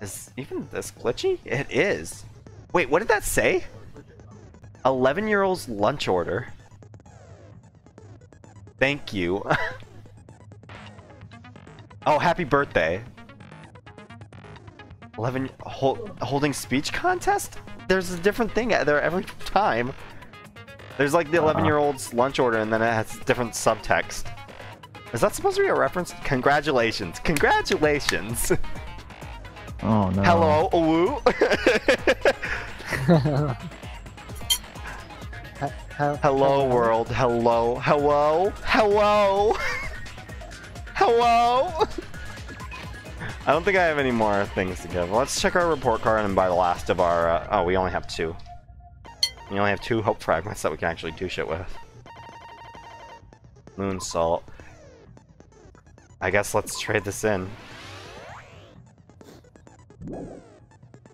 Is even this glitchy? It is. Wait, what did that say? 11-year-old's lunch order. Thank you. Oh, happy birthday. 11 holding speech contest? There's a different thing there every time. There's like the 11-year-old's lunch order and then it has different subtext. Is that supposed to be a reference? Congratulations. Congratulations. Oh no. Hello, woo. Hello world. Hello. Hello. Hello. Hello. I don't think I have any more things to give. Let's check our report card and buy the last of our... oh, we only have 2. We only have 2 hope fragments that we can actually do shit with. Moon salt. I guess let's trade this in.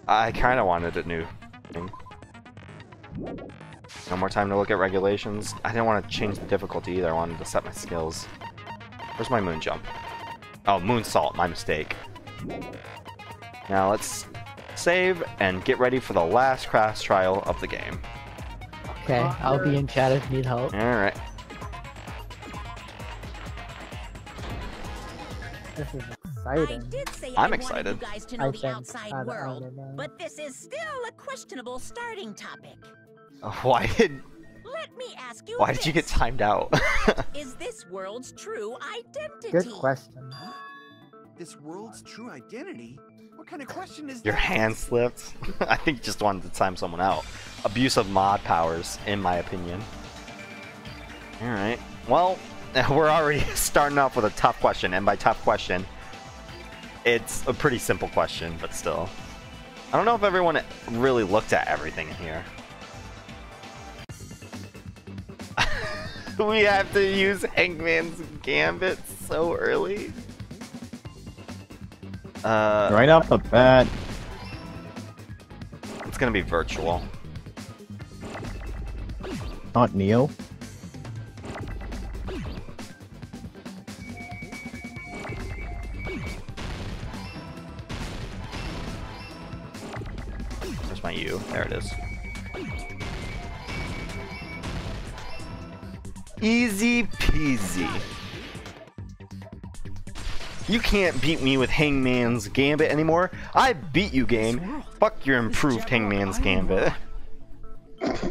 I kind of wanted a new thing. No more time to look at regulations. I didn't want to change the difficulty either. I wanted to set my skills. Where's my moon jump? Oh, moon salt. My mistake. Now let's save and get ready for the last crash trial of the game. Okay, I'll be in chat if you need help. Alright. This is exciting. I did say I'm I excited. wanted you guys to know I the think outside I world, don't know. but this is still a questionable starting topic. Why did Let me ask you you get this. timed out? Is this world's true identity? Good question. This world's true identity? What kind of question is Your that? hand slipped. I think you just wanted to time someone out. Abuse of mod powers, in my opinion. Alright. Well, we're already starting off with a tough question, and by tough question, it's a pretty simple question, but still. I don't know if everyone really looked at everything in here. We have to use Hangman's Gambit so early. Right off the bat. It's gonna be virtual. Not Neo. Where's my U? There it is. Easy peasy. You can't beat me with Hangman's Gambit anymore. I beat you, game. Fuck your improved Hangman's Gambit. It's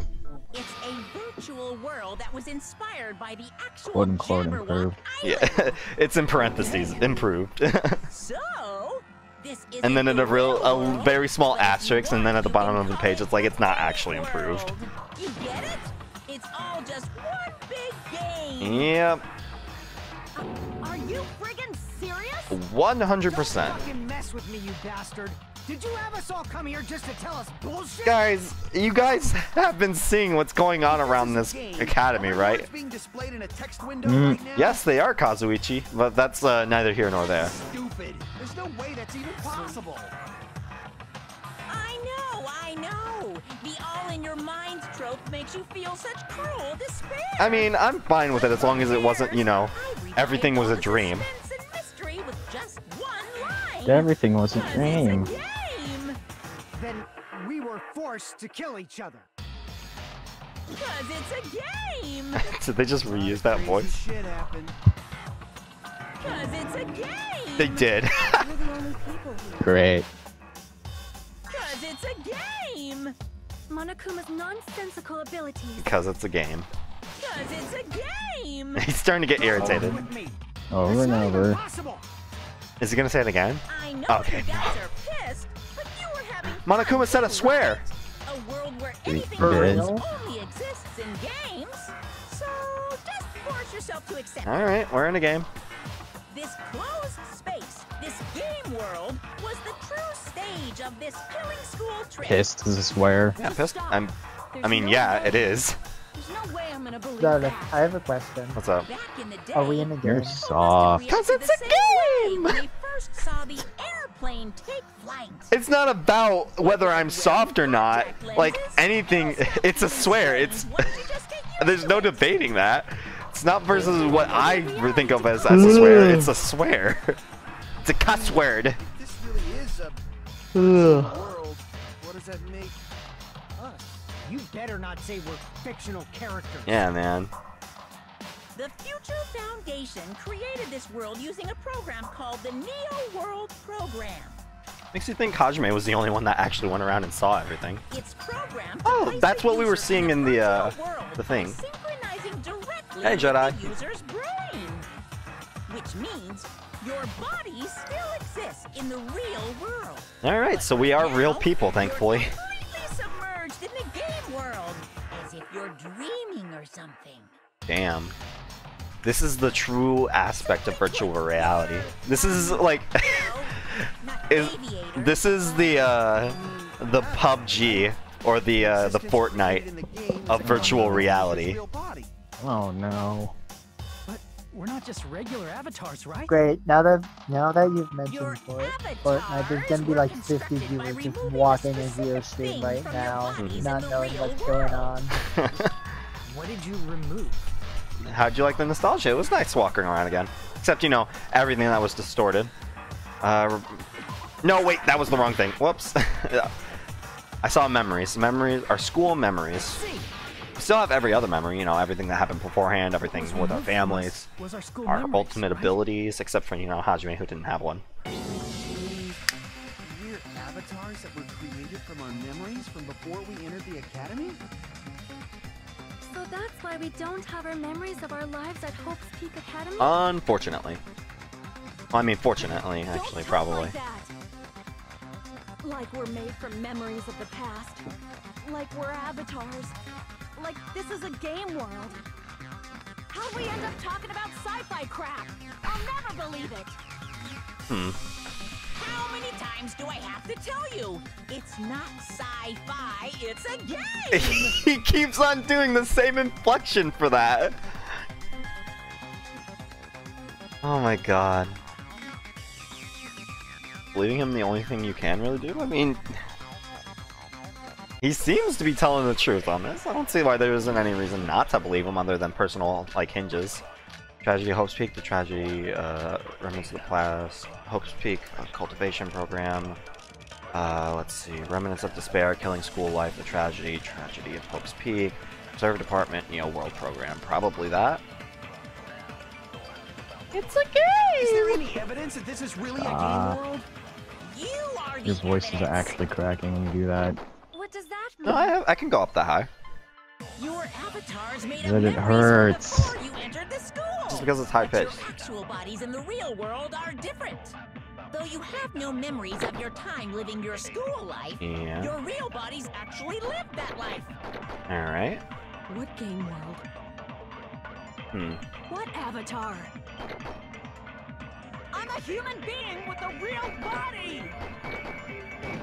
a virtual world that was inspired by the actual Quote unquote Jabberwock improved. Yeah, it's in parentheses, improved. So, this is And then in a world, very small but if you asterisk, and want, then at the you bottom can of the call page, it it's like it's not the actually world. improved. You get it? It's all just one big game. Yep, Are you friggin' serious? 100%. Fucking mess with me, you bastard! Did you have us all come here just to tell us bullshit? Guys, you guys have been seeing what's going on around this academy, right? It's being displayed in a text window right now? Yes, they are, Kazuichi, but that's neither here nor there. Stupid. There's no way that's even possible. I know. The all-in-your-mind trope makes you feel such cruel despair. I mean, I'm fine with it as long as it wasn't, you know, everything was a dream. Suspense and mystery with just one line. Everything was a 'Cause dream. It's a game. Then we were forced to kill each other. 'Cause it's a game. Did they just reuse that Crazy voice? shit happened. 'Cause it's a game. They did. We're the only people here. Great. 'Cause it's a game. Monokuma's nonsensical abilities. Because it's a game. 'Cause it's a game. He's starting to get irritated. With me. Over It's and not even over. possible. Is he gonna say it again? I know Okay. you guys are pissed, but you were having Monokuma said a swear. a world where He anything did. only exists in games. So just force yourself to accept it. Alright, we're in a game. This closed space, this game world, was the true stage of this killing school trip. Pissed is a swear. Yeah, pissed. I mean, yeah, it is. There's no way I'm gonna believe Darling, that. I have a question. What's up? Back in the day, Are we in a You're game? soft. 'Cause it's a game! When they first saw the airplane take flight. It's not about whether I'm soft or not. Like, anything, it's a swear. It's there's no debating that. It's not versus what I think of as a swear. It's a swear. It's a cuss word. This really is a world. What does that make us? You better not say we're fictional characters. Yeah, man. The Future Foundation created this world using a program called the Neo World Program. Makes you think Hajime was the only one that actually went around and saw everything. It's programmed to Oh, place that's the what we were user seeing in the virtual world by thing. synchronizing directly Hey, with Jedi. the user's brain. Which means your body still exists in the real world. Alright, so we are real Now, people, thankfully. You're completely submerged in the game world, as if you're dreaming or something. Damn. This is the true aspect of virtual reality. This is like this is the PUBG or the Fortnite of virtual reality. Oh no. But we're not just regular avatars, right? Great. Now that you've Your mentioned Fortnite, there's gonna be like 50 viewers just walking into your stream right now, not knowing what's going on. What did you remove? How'd you like the nostalgia? It was nice walking around again. Except, you know, everything that was distorted. No, wait, that was the wrong thing. Whoops. I saw memories. Memories are school memories. We still have every other memory, you know, everything that happened beforehand, everything with our families, Was our school our memories, ultimate right? abilities, except for, you know, Hajime, who didn't have one. We're avatars that were created from our memories from before we entered the academy? So that's why we don't have our memories of our lives at Hope's Peak Academy? Unfortunately. Well, I mean, fortunately, actually, Don't talk probably. like that. Like we're made from memories of the past. Like we're avatars. Like this is a game world. How'd we end up talking about sci-fi crap? I'll never believe it. How many times do I have to tell you? It's not sci-fi, it's a game! He keeps on doing the same inflection for that. Oh my god. Believing him the only thing you can really do? I mean, he seems to be telling the truth on this. I don't see why there isn't any reason not to believe him other than personal, like, hinges. Tragedy of Hope's Peak, the tragedy, remnants of the past, Hope's Peak, cultivation program. Let's see, remnants of despair, killing school life, the tragedy of Hope's Peak, observer department, Neo World program. Probably that. It's a game! Is there any evidence that this is really a game world? You are the Your voices are evidence. actually cracking when you do that. What does that mean? No, I can go up that high. Your avatars made But up it memories from hurts. before you entered the school. Just because it's high But your pitched. actual bodies in the real world are different. Though you have no memories of your time living your school life, Yeah. your real bodies actually lived that life. Alright. What game world? What avatar? I'm a human being with a real body!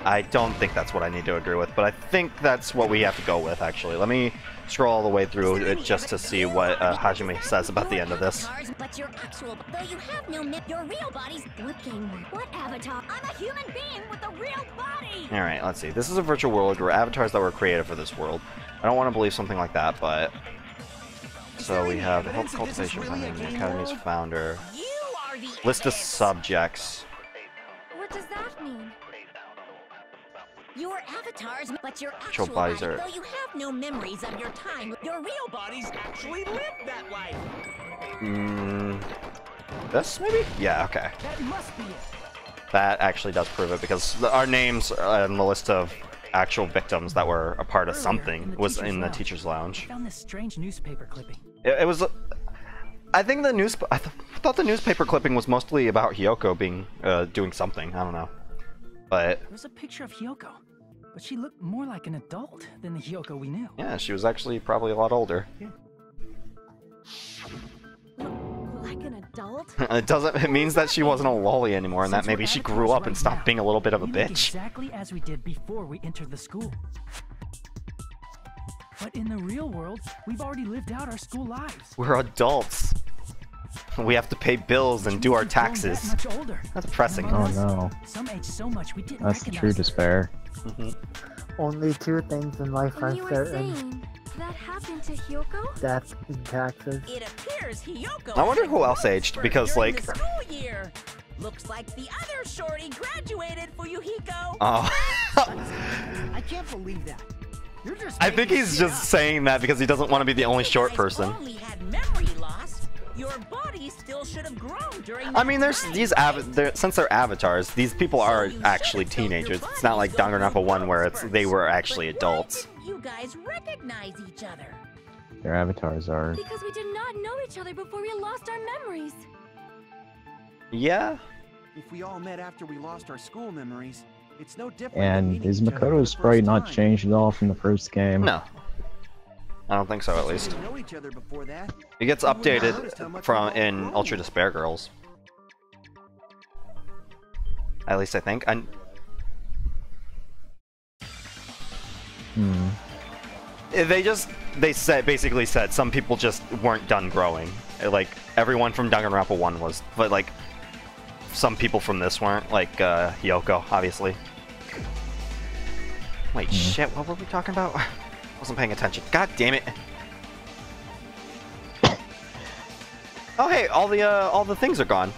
I don't think that's what I need to agree with, but I think that's what we have to go with, actually. Let me scroll all the way through it just to see what Hajime says about the end of this. But your actual, though you have no your real bodies. What game world? What avatar? I'm a human being with a real body. Alright, let's see. This is a virtual world where avatars that were created for this world. I don't want to believe something like that, but... So we have the Hope Cultivation Program, the Academy's founder, You are the list of evidence. subjects. What does that mean? Your avatars, but your Actual actual bodies body, are- though you have no memories of your time, your real bodies actually lived that life. This, maybe? Yeah, okay. That must be it. That actually does prove it, because our names on the list of actual victims that were a part of Earlier, something was in the teacher's I lounge. found this strange newspaper clipping. It was... I think the news... I thought the newspaper clipping was mostly about Hiyoko being... doing something. I don't know. But... There was a picture of Hiyoko, but she looked more like an adult than the Hiyoko we knew. yeah, she was actually probably a lot older. Like an adult? It means that she wasn't a lolly anymore, and that Since maybe we're she avatars grew up right and stopped now, being a little bit of a we look bitch. exactly as we did before we entered the school. But in the real world, we've already lived out our school lives. We're adults. We have to pay bills and do our We've grown taxes. that much older. That's depressing. And Oh among us, no. Some age so much we didn't That's the recognize true them. despair. Only two things in life are And you were certain: saying that happened to Hyoko? death and taxes. It appears Hiyoko. I wonder had who else growth aged, spurt because, during like- the school year. Looks like the other shorty graduated for Yuhiko. Oh. I can't believe that. You're just I think he's just saying that because he doesn't want to be the only short You guys person. only had memory loss. Your body still should have grown during I mean, that there's time. these since they're avatars, these people are actually teenagers. It's not like Danganronpa 1 where they were actually adults. Why didn't you guys recognize each other? Their avatars are. Because we did not know each other before we lost our memories. Yeah. If we all met after we lost our school memories, it's no different. than And meeting is each other for Makoto's the sprite first not time. changed at all from the first game? No. I don't think so, at We least. didn't know each other before that. It gets We wouldn't have noticed how updated much from we've all in grown. Ultra Despair Girls. At least I think. They basically said some people just weren't done growing. Like everyone from Danganronpa 1 was, but like some people from this weren't. Like Hyoko, obviously. Wait, shit. What were we talking about? Wasn't paying attention. God damn it. Oh hey, all the things are gone.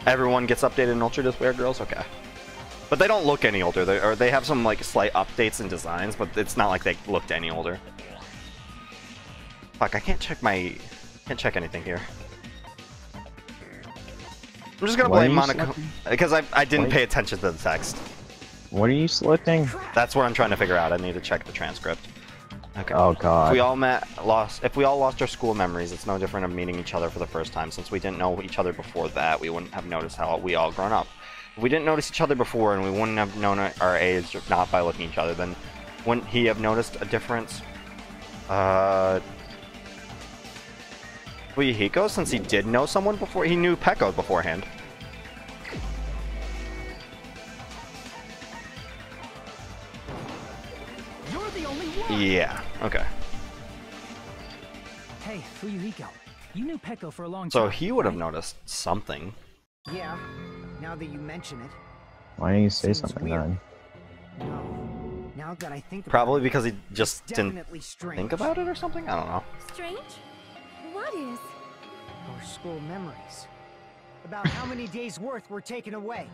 Everyone gets updated in Ultra Despair Girls? Okay. But they don't look any older. They have some like slight updates in designs, but it's not like they looked any older. Fuck, I can't check anything here. I'm just gonna Why are blame you Monaco selecting? because I didn't Why? pay attention to the text. What are you selecting? That's what I'm trying to figure out. I need to check the transcript. Okay. Oh If god. we all lost our school memories, it's no different of meeting each other for the first time. Since we didn't know each other before that, we wouldn't have noticed how we all grown up. If we didn't notice each other before, and we wouldn't have known our age not by looking at each other, then wouldn't he have noticed a difference? Yuhiko, since he did know someone before, he knew Peko beforehand. You're the only one. Yeah. Okay. Hey, Fuyuhiko, you knew Peko for a long time. So he would have right? noticed something. Yeah. Now that you mention it. Why didn't you say Seems something weird. then? No. Now that I think about Probably it, because he just it's didn't definitely strange. think about it or something. I don't know. Strange? What is? Our school memories. About how many days' worth were taken away.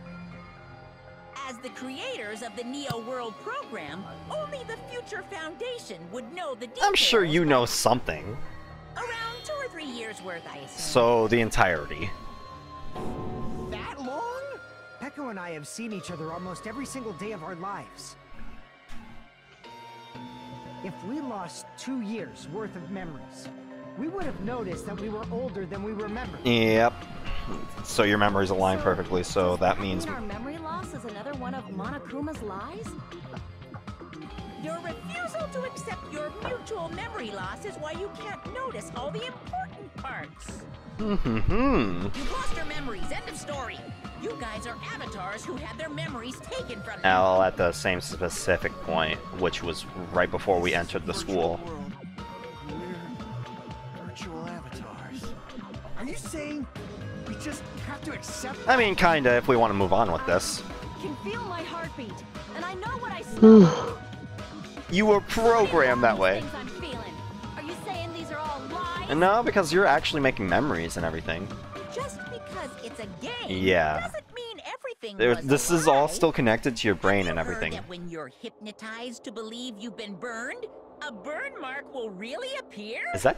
As the creators of the Neo World program, only the Future Foundation would know the details. I'm sure you know something. Around 2 or 3 years worth, I assume. So the entirety. That long? Peko and I have seen each other almost every single day of our lives. If we lost 2 years worth of memories, we would have noticed that we were older than we remembered. Yep. So your memories align perfectly, so does that means... our memory loss is another one of Monokuma's lies? Your refusal to accept your mutual memory loss is why you can't notice all the important parts. You've lost your memories, end of story. You guys are avatars who had their memories taken from them. Now at the same specific point, which was right before we entered the school. World. We're virtual avatars. Are you saying we just have to accept I mean, kinda, if we want to move on with this. I can feel my heartbeat, and I know what I smell. You were programmed that way. Things I'm feeling. Are you saying these are all lies? No, because you're actually making memories and everything. Just because it's a game Yeah. doesn't mean everything There- was this a is all lie. still connected to your brain and Have you heard everything. that when you're hypnotized to believe you've been burned, a burn mark will really appear? Is that...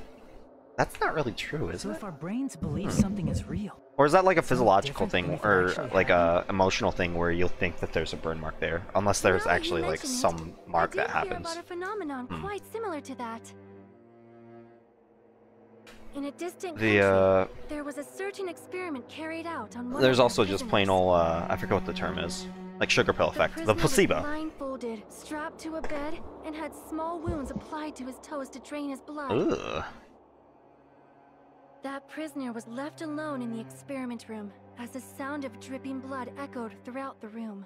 That's not really true, is So it? if our brains believe something is real, Or is that like a It's physiological different thing, than if it or actually like a happened. emotional thing where you'll think that there's a burn mark there, unless there's Now that you actually like mention it, some mark I that did hear happens. about a phenomenon quite similar to that. In a distant country, there was a certain experiment carried out on one There's of also the just plain prisoners. old, I forget what the term is, like sugar pill effect, the prisoner was placebo. blindfolded, strapped to a bed, and had small wounds applied to his toes to drain his blood. Ugh. That prisoner was left alone in the experiment room as the sound of dripping blood echoed throughout the room.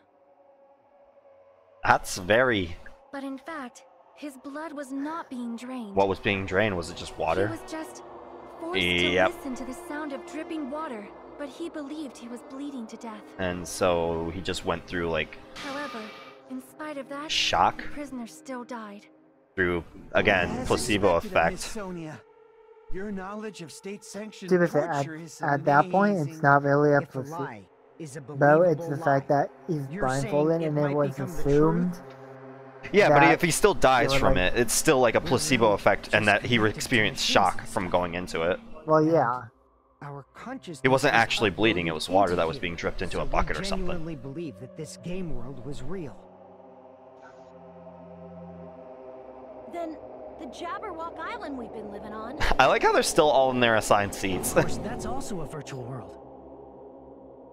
That's very... But in fact, his blood was not being drained. What was being drained? Was it just water? He was just forced Yep. to listen to the sound of dripping water, but he believed he was bleeding to death. And so he just went through like, However, in spite of that, shock? the prisoner still died. Through, again, As placebo expected of Miss effect. Sonia. Your knowledge of state-sanctioned To be fair, torture is at that point, it's amazing. not really a If the placebo. lie is a Bro, it's believable the fact lie, that he's you're saying blindfolded it and it might was become the assumed. Yeah, but that if he still dies they were from like- it, it's still like a placebo effect, and that he experienced shock from going into it. Well, yeah. our consciousness He wasn't was actually bleeding, it was water that was uploaded being dripped into so a bucket or we something. genuinely believe that this game world was real. Then the Jabberwock Island we've been living on. I like how they're still all in their assigned seats. Of course, that's also a virtual world.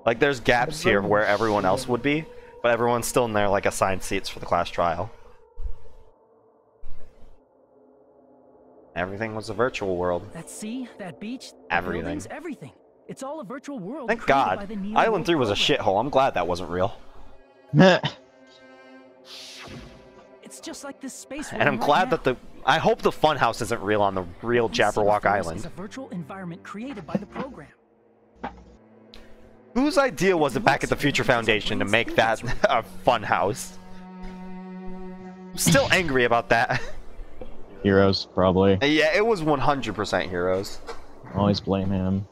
Like there's gaps here where everyone else would be, but everyone's still in their like assigned seats for the class trial. Everything was a virtual world. That sea, that beach, the Everything. buildings, everything. It's all a virtual world. Thank created by God. the Neo Island World 3 was a program. shithole. I'm glad that wasn't real. It's just like this space. And I'm glad that I hope the funhouse isn't real on the real Jabberwock Island. Is a virtual environment created by the program. Whose idea was it back at the Future Foundation to make that a funhouse? I'm still angry about that. Heroes, probably. Yeah, it was 100% Heroes. Always blame him.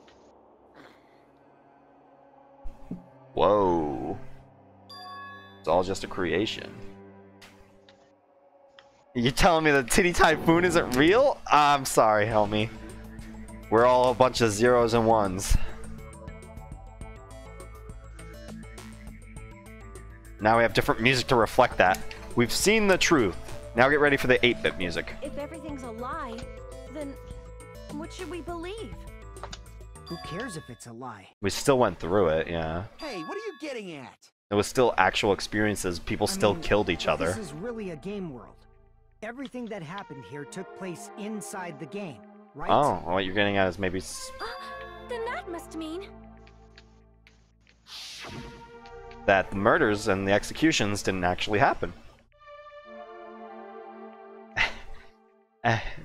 Whoa. It's all just a creation. You telling me the Titty Typhoon isn't real? I'm sorry, homie. We're all a bunch of zeros and ones. Now we have different music to reflect that. We've seen the truth. Now get ready for the 8-bit music. If everything's a lie, then what should we believe? Who cares if it's a lie? We still went through it, yeah. Hey, what are you getting at? It was still actual experiences. People still killed each if other. This is really a game world. Everything that happened here took place inside the game, right? Oh, what you're getting at is maybe Then that must mean that the murders and the executions didn't actually happen.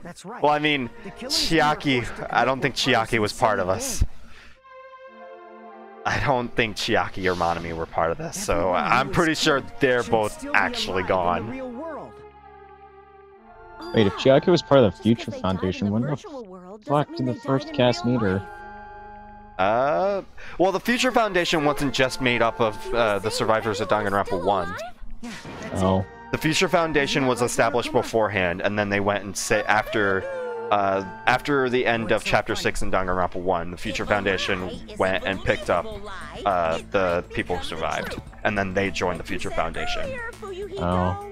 That's right. Well, I mean, The killings we were forced to Chiaki, I don't commit think were Chiaki was part of insane us. game. I don't think Chiaki or Monami were part of this, so Everyone who I'm was pretty sure killed they're should both still be actually alive in the gone. real world. Oh, Wait, if wow. Chiaki was part of the Just Future 'cause they died in Foundation, the when the virtual world fuck doesn't did mean the they first died in cast real meet her? life. Well, the Future Foundation wasn't just made up of the survivors of Danganronpa 1. Yeah, that's Oh. it. The Future Foundation was established beforehand, and then they went and say after the end of Chapter 6 in Danganronpa 1, the Future Foundation went and picked up the people who survived, and then they joined the Future Foundation. Oh.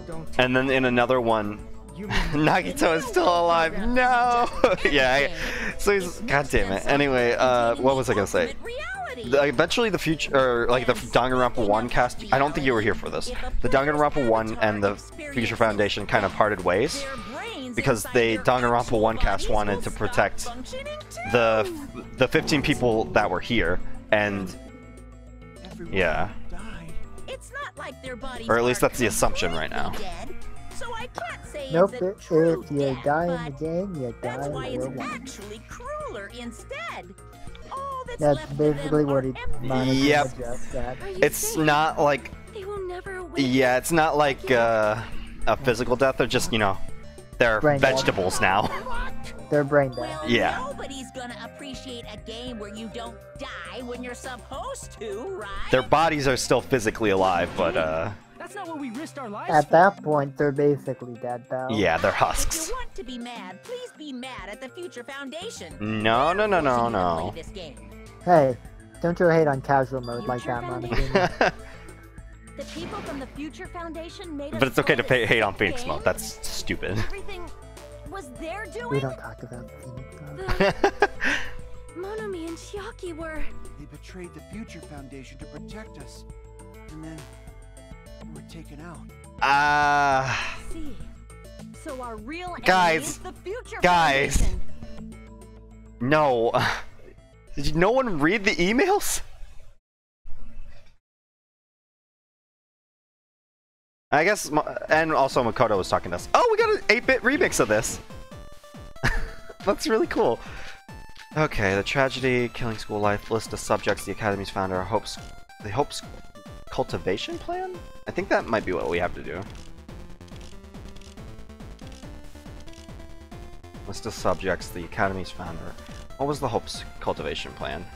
Don't And then in another one, you mean Nagito is still alive. No. Yeah. So he's. God damn it. Anyway, what was I gonna say? Eventually, the future, or like the Danganronpa 1 cast. I don't think you were here for this. The Danganronpa 1 and the Future Foundation kind of parted ways because the Danganronpa 1 cast wanted to protect the 15 people that were here, and Everyone yeah. died. It's not like their bodies Or at least are that's the assumption right now. dead, so I can't say Nope, it's a if true you death, die in but the game, you die that's in why the it's real one. actually crueler instead. All that's That's left of basically them what are he empty managed Yep. to adjust that. Are you It's saying not like. they will never awake? Yeah, it's not like a physical death. They're just, you know, they're Brain dead. vegetables now. They're brain dead. Well, Yeah. nobody's gonna appreciate a game where you don't die when you're supposed to, right? Their bodies are still physically alive, but That's not what we risked our lives At for. that point, they're basically dead, though. yeah, they're If husks. you want to be mad, please be mad at the Future Foundation. No, no, no, no, no. Play this game. Hey, don't you hate on casual mode like Future that, Monica. Foundation. The people from the Future Foundation made us But it's okay to play this hate on Phoenix game? Mode. That's stupid. Everything was their doing. We don't talk about Phoenix Mode. The Monomi and Chiaki were. They betrayed the Future Foundation to protect us. And then we were taken out. See. So our real enemy Guys. is the Future Guys. Foundation. No. Did no one read the emails? I guess, and also Makoto was talking to us. Oh, we got an 8-bit remix of this. That's really cool. Okay, the tragedy, killing school life, list of subjects the Academy's founder hopes... The hopes cultivation plan? I think that might be what we have to do. List of subjects, the Academy's founder. What was the Hope's cultivation plan?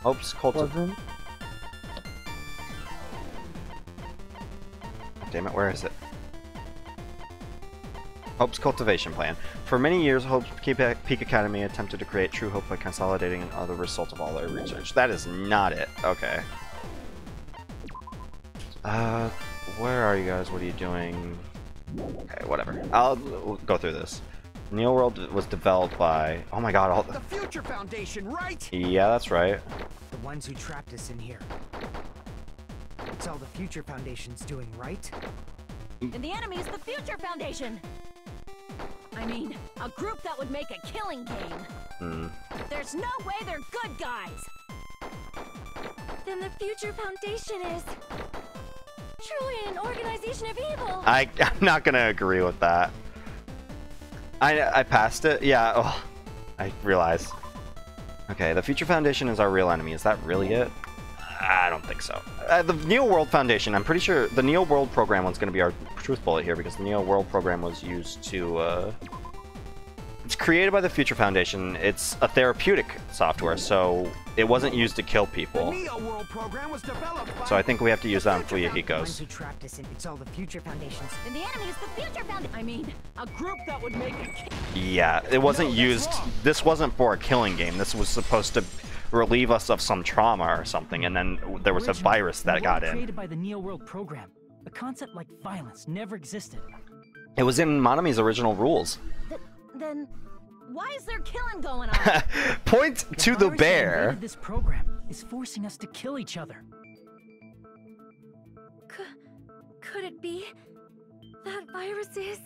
Hope's cultivation. Damn it, where is it? Hope's cultivation plan. For many years, Hope's Peak Academy attempted to create true hope by consolidating the result of all their research. That is not it. Okay. Where are you guys? What are you doing? Okay, whatever. I'll go through this. Neo World was developed by... Oh my god, all The Future Foundation, right? Yeah, that's right. The ones who trapped us in here. It's all the Future Foundation's doing, right? And the enemy's the Future Foundation! I mean, a group that would make a killing game. There's no way they're good guys! Then the Future Foundation is... truly an organization of evil! I'm not gonna agree with that. I passed it? Yeah, oh, I realize. Okay, the Future Foundation is our real enemy. Is that really it? I don't think so. The Neo World Foundation, I'm pretty sure the Neo World program one's going to be our truth bullet here because the Neo World program was used to, it's created by the Future Foundation. It's a therapeutic software, so it wasn't used to kill people. The Neo World program was developed by... So I think we have to use that on Fuyahiko's. Who trapped us in? It's all the Future Foundations. And the enemy's the Future Foundation! I mean, a group that would make a Yeah, it wasn't used... This wasn't for a killing game. This was supposed to relieve us of some trauma or something, and then there was a virus that got in. Created by the Neo World program. A concept like violence never existed. It was in Monami's original rules. Then, why is there killing going on? Point to the virus that bear. invaded This program is forcing us to kill each other. Could it be that virus is?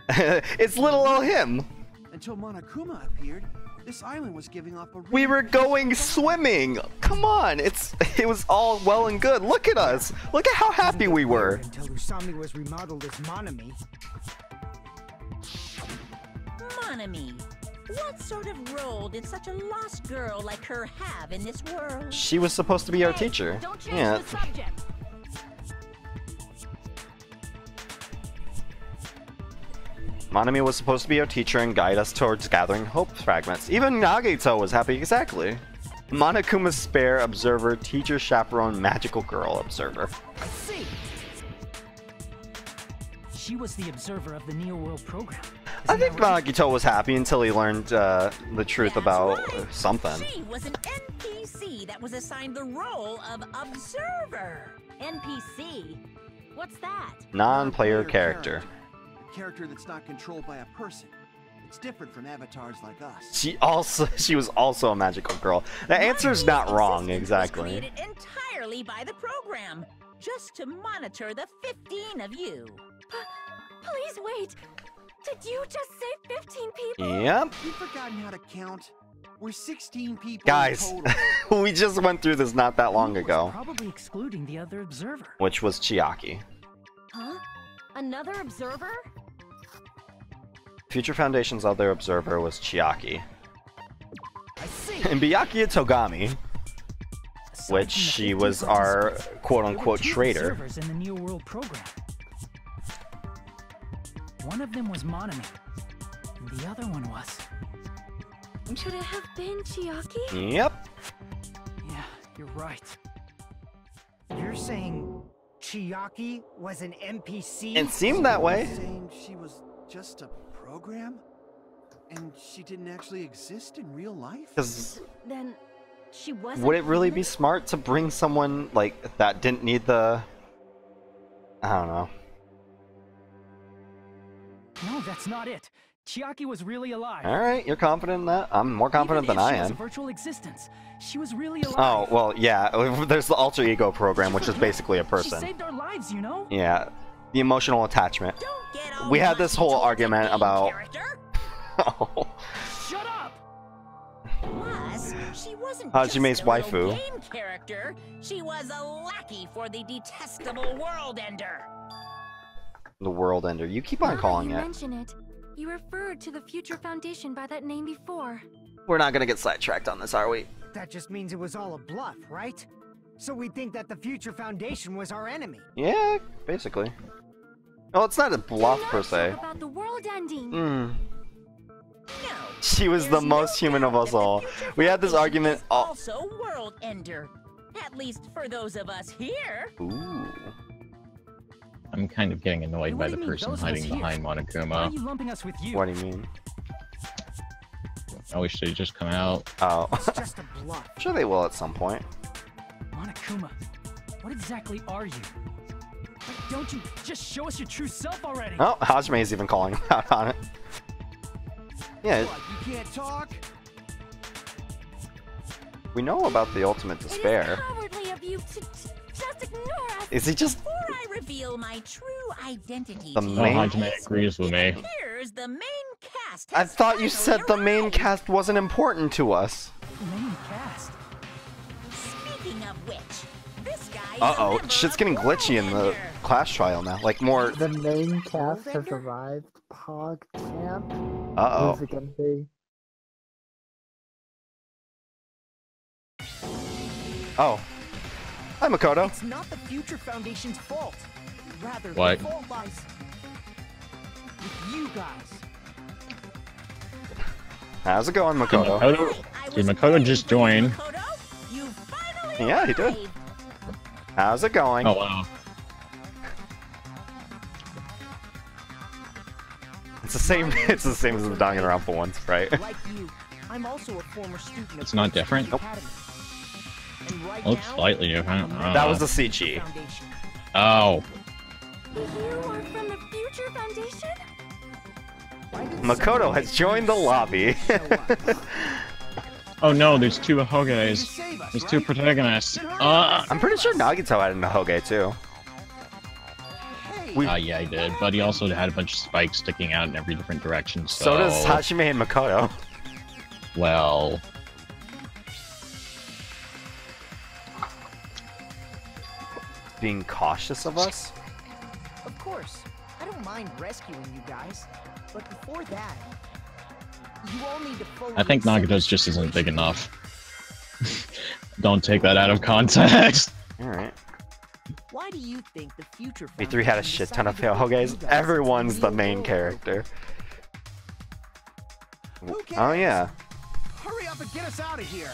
It's little old him. Until Monokuma appeared, this island was giving off a... We were going swimming. Come on, it was all well and good. Look at us. Look at how happy we were. Until Usami was remodeled as Monami. Monami, what sort of role did such a lost girl like her have in this world? She was supposed to be our teacher. Don't change Yeah. the subject. Monami was supposed to be our teacher and guide us towards gathering hope fragments. Even Nagito was happy, exactly. Monokuma's spare observer, teacher, chaperone, magical girl observer. I see. She was the observer of the Neo World program. I think Nagito was happy until he learned the truth That's about right. something. She was an NPC that was assigned the role of observer. NPC? What's that? Non-player character. A character that's not controlled by a person. It's different from avatars like us. She was also a magical girl. The answer's Monami's not wrong, existence was exactly. created entirely by the program, just to monitor the 15 of you. Please wait. Did you just say 15 people? Yep. You've forgotten how to count. We're 16 people Guys, in total. we just went through this not that long Who was ago. Probably excluding the other observer. Which was Chiaki. Huh? Another observer? Future Foundation's other observer was Chiaki. I see. And Byakuya Togami, Aside which from the she 15 was our participants, there were quote-unquote 2 traitor. observers in the Neo World program. One of them was Monami, and the other one was... Could it have been Chiaki? Yep. Yeah, you're right. You're saying Chiaki was an NPC? It seemed that way. Saying she was just a program? And she didn't actually exist in real life? Because Then she wasn't. would it really be human? smart to bring someone like that didn't need the... I don't know. No, that's not it. Chiaki was really alive. Alright, you're confident in that? I'm more confident Even than if I she was a am. virtual existence. She was really alive. Oh, well, yeah. There's the alter ego program, which is basically a She person. saved our lives, you know? Yeah. The emotional attachment. Don't get all We had this whole towards the argument main about... character. Oh. Shut up! Plus, she wasn't Hajime's just a little waifu. game character. She was a lackey for the detestable World Ender. The World Ender. You keep on Now calling that you it. mention it, you referred to the Future Foundation by that name before. We're not gonna get sidetracked on this, are we? That just means it was all a bluff, right? So we think that the Future Foundation was our enemy. Yeah, basically. Well, it's not a bluff per se. About the world ending. Hmm. No. She was the There's most no human of doubt us that the all. Future We had this Foundation argument. is Oh. Also, world ender. At least for those of us here. Ooh. I'm kind of getting annoyed What by do the you mean, person those of us hiding here? behind Why are Monokuma. you lumping us with you? What do you mean? I wish they'd just come out. Oh. It's just a bluff. I'm sure they will at some point. Monokuma, what exactly are you? Like, don't you just show us your true self already? Oh, Hajime is even calling him out on it. Yeah, What, you can't talk? we know about the ultimate It is despair. cowardly of you to just ignore us. Is he just Before I reveal my true identity The to you Oh, main- Hajime guys, agrees with me. here's the main cast. I has thought you finally said the main arrived. cast wasn't important to us. Main cast. Speaking of which, this guy is Uh-oh, a member shit's of getting glitchy in the World class trial now. Like more The main cast has arrived. Pog Camp. uh-oh. Who's it gonna be? Oh. Hi, Makoto. It's not the Future Foundation's fault. Rather, What? the fault lies with you guys. How's it going, Makoto? Makoto, I did was Makoto waiting just for you, join? Makoto. You finally Yeah, he did. arrived. How's it going? Oh wow. It's the same it's the same as the Danganronpa ones, right? Like you, I'm also a former student of It's not different? Nope. And right Looks now, slightly different. That was the CG. Foundation. Oh. You are from the Future Foundation? Why did Makoto someone has joined the like lobby. show up? Oh no, there's two You Hoges. save us, There's two right? protagonists. Then hurry I'm pretty sure Nagito had a Hoge too. Hey, We- Yeah, he did. But he also had a bunch of spikes sticking out in every different direction. So, So does Hajime and Makoto. Well, Being cautious of us? Of course, I don't mind rescuing you guys, but before that, you all need to fully I think accept Nagito's the just isn't big situation. enough. Don't take that out of context. Alright. Why do you think the Future V3 had a Foundation shit ton of decided to put Hoges. you guys Everyone's into the the main world character. Who Oh cares? yeah. Hurry up and get us out of here.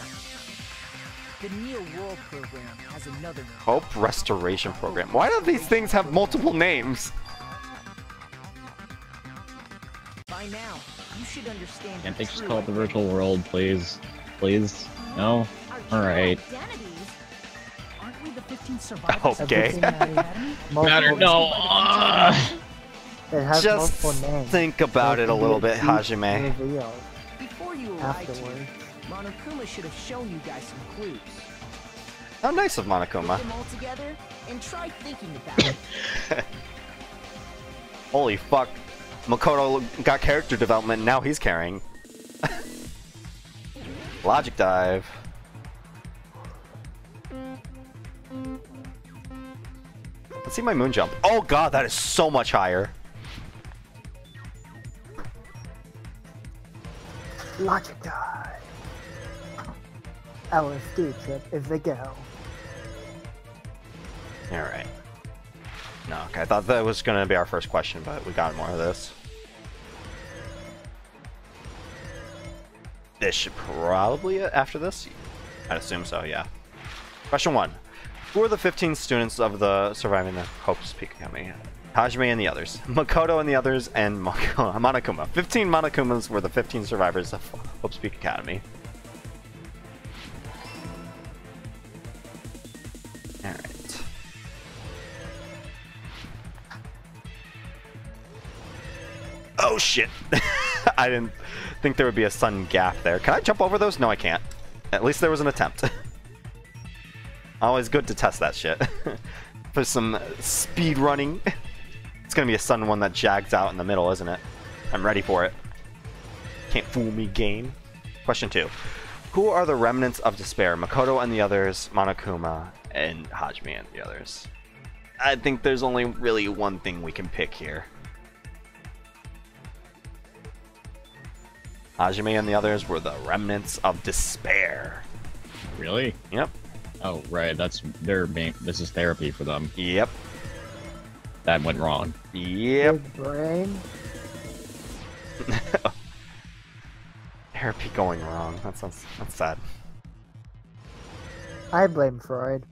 The Neo World Program has another name. Hope Restoration Program. Why do these things have multiple names? By now, you should understand. Can't your they just true call it the identity. virtual world, please? Please? No? Our true Alright. identities? Aren't we the 15 survivors? of Okay. the Academy? Matter, no! It has Just multiple names. think about it a little bit, Hajime. Revealed Before you arrived afterwards. here, Monokuma should have shown you guys some clues. How nice of Put Monokuma. them all together and try thinking about it. Holy fuck. Makoto got character development, now he's carrying. Logic dive. Let's see my moon jump. Oh god, that is so much higher. Logic dive. LSD trip is the go. Alright. No, okay, I thought that was gonna be our first question, but we got more of this. This should probably after this? I'd assume so, yeah. Question 1. Who are the 15 students of the surviving the Hope's Peak Academy? Hajime and the others. Makoto and the others, and Monokuma. 15 Monokumas were the 15 survivors of Hope's Peak Academy. Alright. Oh shit! I didn't think there would be a sudden gap there. Can I jump over those? No, I can't. At least there was an attempt. Always good to test that shit. For some speed running. It's gonna be a sudden one that jags out in the middle, isn't it? I'm ready for it. Can't fool me, game. Question 2. Who are the remnants of despair? Makoto and the others, Monokuma, and Hajime and the others. I think there's only really one thing we can pick here. Hajime and the others were the remnants of despair. Really? Yep. Oh, right. That's their main. This is therapy for them. Yep. that went wrong. Yep. Big brain. Therapy going wrong. That's sad. I blame Freud.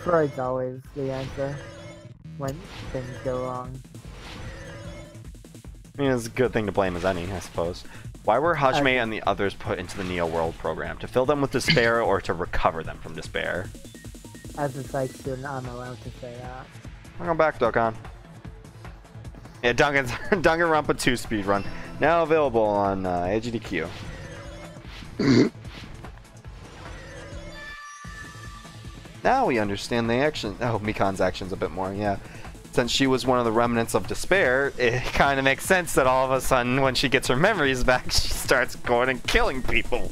Freud's always the answer when things go wrong. I mean, it's a good thing to blame as any, I suppose. Why were Hajime and the others put into the Neo World program? To fill them with despair or to recover them from despair? As a psych student, I'm allowed to say that. Welcome back, Dokkan. Yeah, Danganronpa 2 speedrun. Now available on AGDQ. Now we understand the action. Oh, Mikan's actions a bit more, yeah. Since she was one of the remnants of despair, it kind of makes sense that all of a sudden, when she gets her memories back, she starts going and killing people.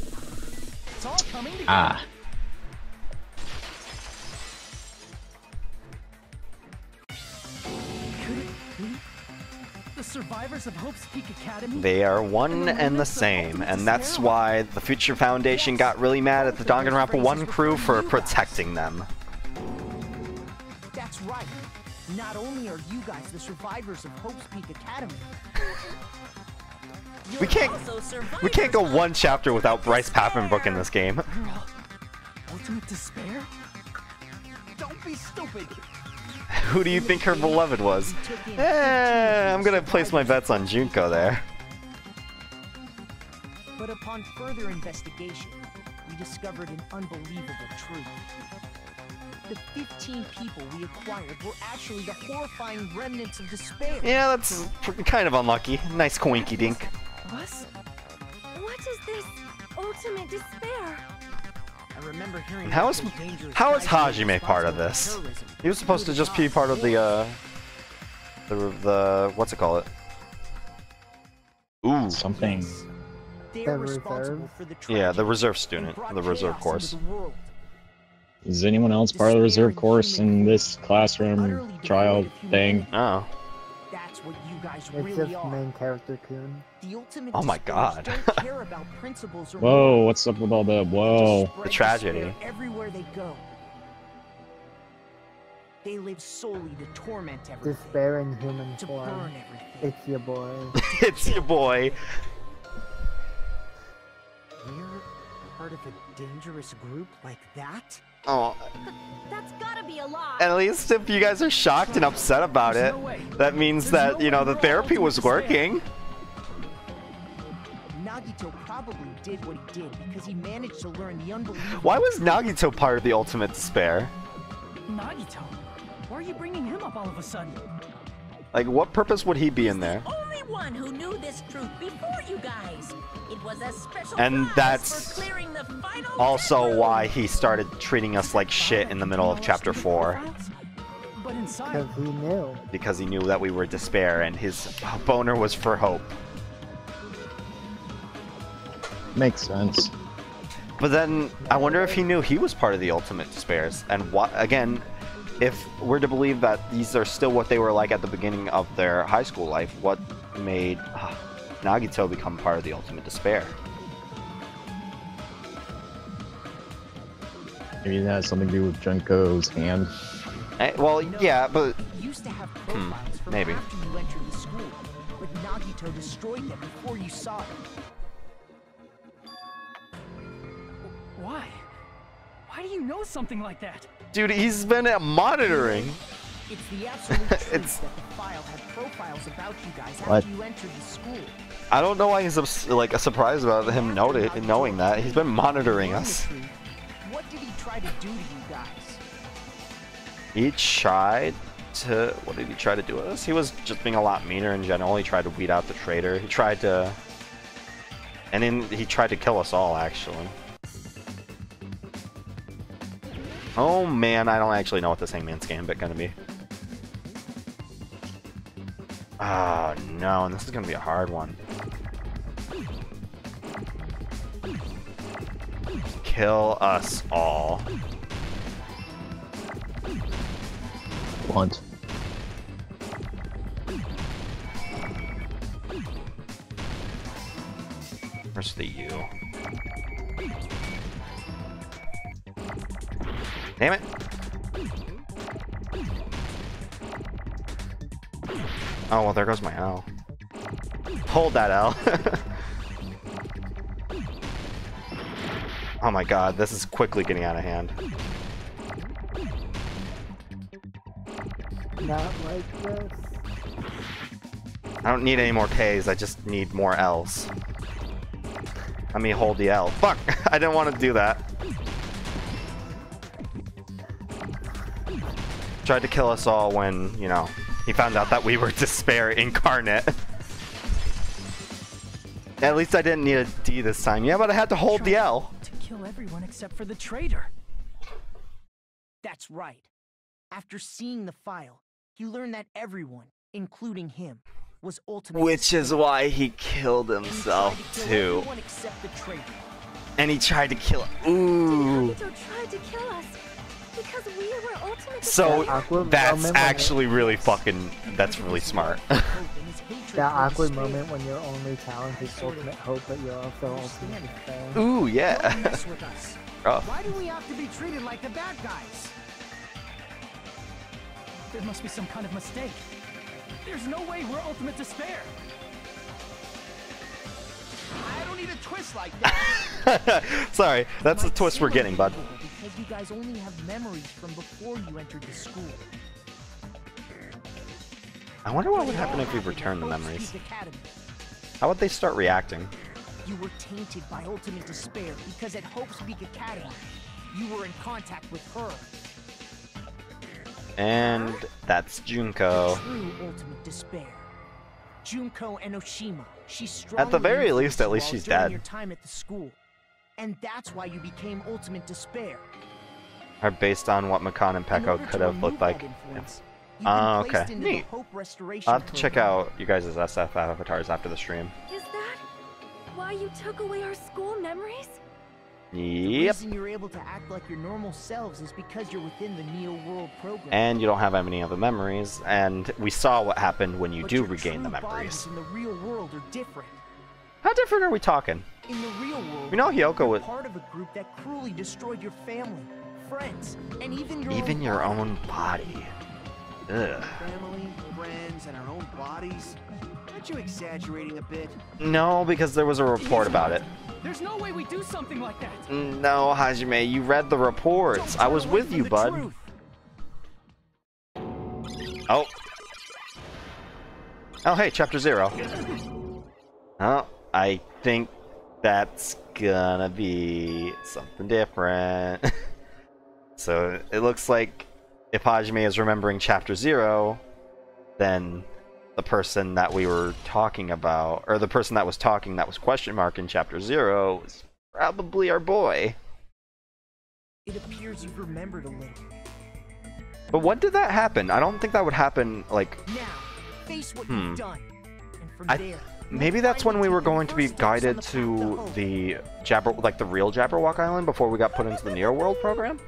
It's all coming together. Ah. Could it be the survivors of Hope's Peak Academy? They are one and the same, and that's why the Future Foundation got really mad at the Danganronpa 1 crew for protecting them. That's right. Not only are you guys the survivors of Hope's Peak Academy. We can't go one chapter without Bryce Papenbrook in this game. Girl, ultimate despair? Don't be stupid. Who do you think her beloved was? I'm gonna place my bets on Junko there. But upon further investigation, we discovered an unbelievable truth. The 15 people we acquired were actually the horrifying remnants of despair. Yeah, that's kind of unlucky. Nice coinky dink. Us? What is this ultimate despair? I remember hearing How is about the dangerous Hajime guys part of responsible this? for terrorism. He was supposed to just be part of the what's it called? Ooh. Something. They're The responsible reserve? for the Yeah, the tragedy reserve and student, brought the reserve chaos course. into the world. Is anyone else part of the reserve course in this classroom Utterly trial devoid of thing? humanity. Oh. That's what you guys It's really just are. main character Kun. The ultimate Oh my despairs God. don't care about principles or Whoa, morals. what's up with all the They whoa? just spread The tragedy. despair everywhere they go. They live solely to torment everything. Despair in human To form. burn everything. It's your boy. It's your boy. We're part of a dangerous group like that? Oh, That's gotta be a lie. at least if you guys are shocked and upset about it, that means that, you know, the therapy was working. Nagito probably did what he did because he managed to learn the unbelievable. Why was Nagito part of the ultimate despair? Nagito? Why are you bringing him up all of a sudden? Like, what purpose would he be in there? The only one who knew this truth before you guys. It was a special And prize that's for clearing the final Also death why room. he started treating us like shit in the middle of chapter 4. But inside, Because he knew. Because he knew that we were despair and his boner was for hope. Makes sense. But then, I wonder if he knew he was part of the ultimate despairs. And what, again, if we're to believe that these are still what they were like at the beginning of their high school life, what made Nagito become part of the ultimate despair? Maybe it has something to do with Junko's hand. Well, yeah, but Used to have profiles from maybe. after you entered the school, but Nagito destroyed them before you saw them. why? Why do you know something like that? dude, he's been monitoring. It's the absolute truth It's- that the file had profiles about you guys What? after you entered the school. I don't know why he's like surprised about him knowing that. He's been monitoring us. What did he try to do to you guys? He tried to... What did he try to do with us? He was just being a lot meaner in general. He tried to weed out the traitor. He tried to... And then he tried to kill us all, actually. Oh man, I don't actually know what this Hangman's Gambit gonna be. Oh no, and this is gonna be a hard one. Kill us all. Blunt. Where's the U? Damn it. Oh, well, there goes my L. Hold that L. Oh my god, this is quickly getting out of hand. Not like this. I don't need any more Ks, I just need more Ls. Let me hold the L. Fuck! I didn't want to do that. Tried to kill us all when, you know, he found out that we were Despair incarnate. At least I didn't need a D this time. Yeah, but I had to hold the L. To kill everyone except for the traitor. That's right. After seeing the file, he learned that everyone, including him, was ultimately Which is why he killed himself too. everyone except the traitor. And he tried to kill. Ooh. Obito tried to kill us because we were ultimate. So awkward that's moment when actually really fucking. That's really smart. that awkward moment when your only talent is ultimate hope, but you're also ultimate despair. Ooh, yeah. Don't mess with us. Rough. Why do we have to be treated like the bad guys? There must be some kind of mistake. There's no way we're ultimate despair. I don't need a twist like that. Sorry, that's the twist we're getting, bud. Because you guys only have memories from before you entered the school. I wonder what would happen if we return the memories. How would they start reacting? You were tainted by ultimate despair because at Hope's Peak Academy, you were in contact with her. And that's Junko. True ultimate despair. Junko Enoshima. She's At the very least, at least she's dead. Your time at the school, and that's why you became ultimate despair. Are based on what Makan and Peko could have looked like. Okay, neat. I'll have to check out you guys' SF avatars after the stream. Is that why you took away our school memories? The Yep. reason you're able to act like your normal selves is because you're within the Neo World program. And you don't have any other memories, and we saw what happened when you But do your regain the true memories. bodies in the real world are different. How different are we talking? In the real world, We know Hyoko you're was part of a group that cruelly destroyed your family, friends, and even your own body. Ugh. Family, friends, and our own bodies. Aren't you exaggerating a bit? No, because there was a report about it. There's no way we do something like that. No, Hajime, you read the reports. I was with you, bud. Oh. Oh, hey, chapter 0. Oh, I think that's gonna be something different. So, it looks like if Hajime is remembering chapter 0, then the person that we were talking about, or the person that was talking that was question mark in chapter 0 was probably our boy. It appears you've remembered a little. But what did that happen? I don't think that would happen, like... Now, face what you've done. And from there, maybe that's when we were going to be guided to the the real Jabberwock Island before we got put into the Neo World program?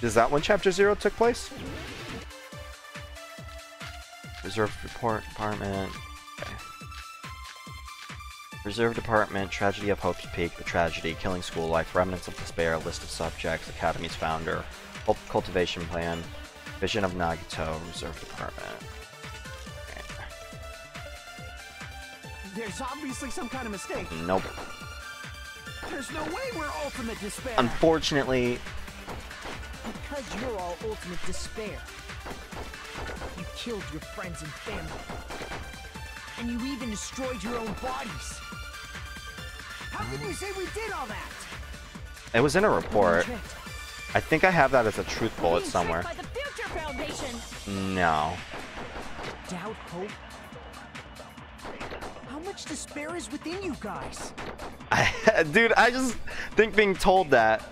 Is that when chapter 0 took place? Reserve Report Department. Okay. Reserve Department, Tragedy of Hope's Peak, The Tragedy, Killing School Life, Remnants of Despair, List of Subjects, Academy's Founder, Hope Cultivation Plan, Vision of Nagito, Reserve Department. Okay. There's obviously some kind of mistake. Nope. There's no way we're ultimate despair. Unfortunately, because you're all ultimate despair. You killed your friends and family. And you even destroyed your own bodies. How can you say we did all that? it was in a report. I think I have that as a truth bullet somewhere. By the Future Foundation. No. Doubt hope? How much despair is within you guys? Dude, I just think being told that...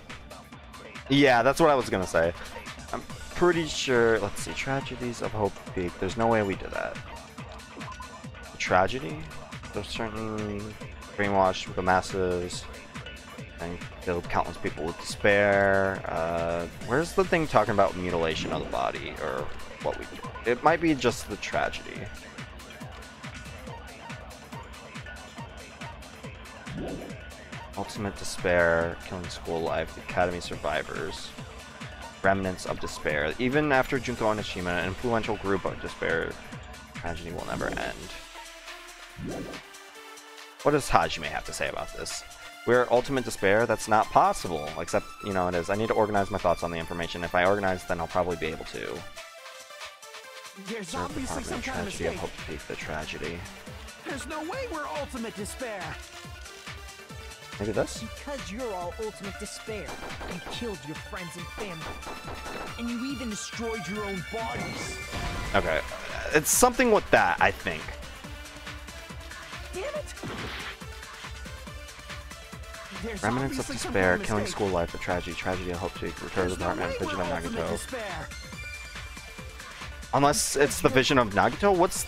Yeah, that's what I was gonna say. I'm pretty sure... Let's see. Tragedies of Hope Peak. There's no way we did that. Tragedy? There's certainly brainwashed with the masses and filled countless people with despair. Where's the thing talking about mutilation of the body or what we did? It might be just the tragedy. Ultimate despair, killing school life, the academy survivors, remnants of despair. Even after Junko Enoshima, an influential group of despair Tragedy will never end. What does Hajime have to say about this? We're ultimate despair? That's not possible. Except, you know, it is. I need to organize my thoughts on the information. If I organize, then I'll probably be able to. There's obviously some kind of tragedy. I mistake. hope to peak the tragedy. There's no way we're ultimate despair. Maybe this? Because you're all ultimate despair. You killed your friends and family. And you even destroyed your own bodies. Okay. It's something with that, I think. Damn it! There's Remnants of obviously some despair, kind of killing mistake. school life, a tragedy. Tragedy, I hope to return to the There's no apartment. way Vision we're of ultimate Nagito. despair. Unless it's the vision of Nagito? What's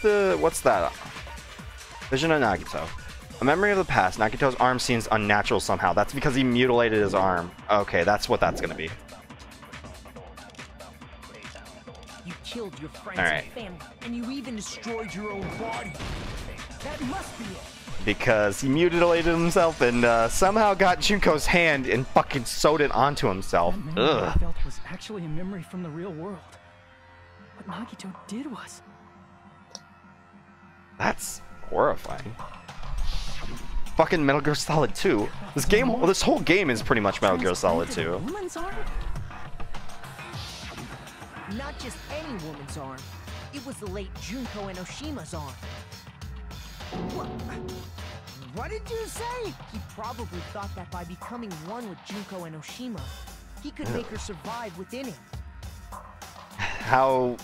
that? Vision of Nagito. A memory of the past. Nagito's arm seems unnatural somehow. That's because he mutilated his arm. Okay, that's what that's gonna be. You killed your friends Alright. and family, and you even destroyed your own body. That must be it. Because he mutilated himself and somehow got Junko's hand and fucking sewed it onto himself. That memory I Ugh. felt was actually a memory from the real world. What Nagito did was... That's horrifying. Fucking Metal Gear Solid 2. This whole game is pretty much Metal Gear Solid 2. Woman's arm? Not just any woman's arm. It was the late Junko Enoshima's arm. What did you say? He probably thought that by becoming one with Junko Enoshima, he could make her survive within him. How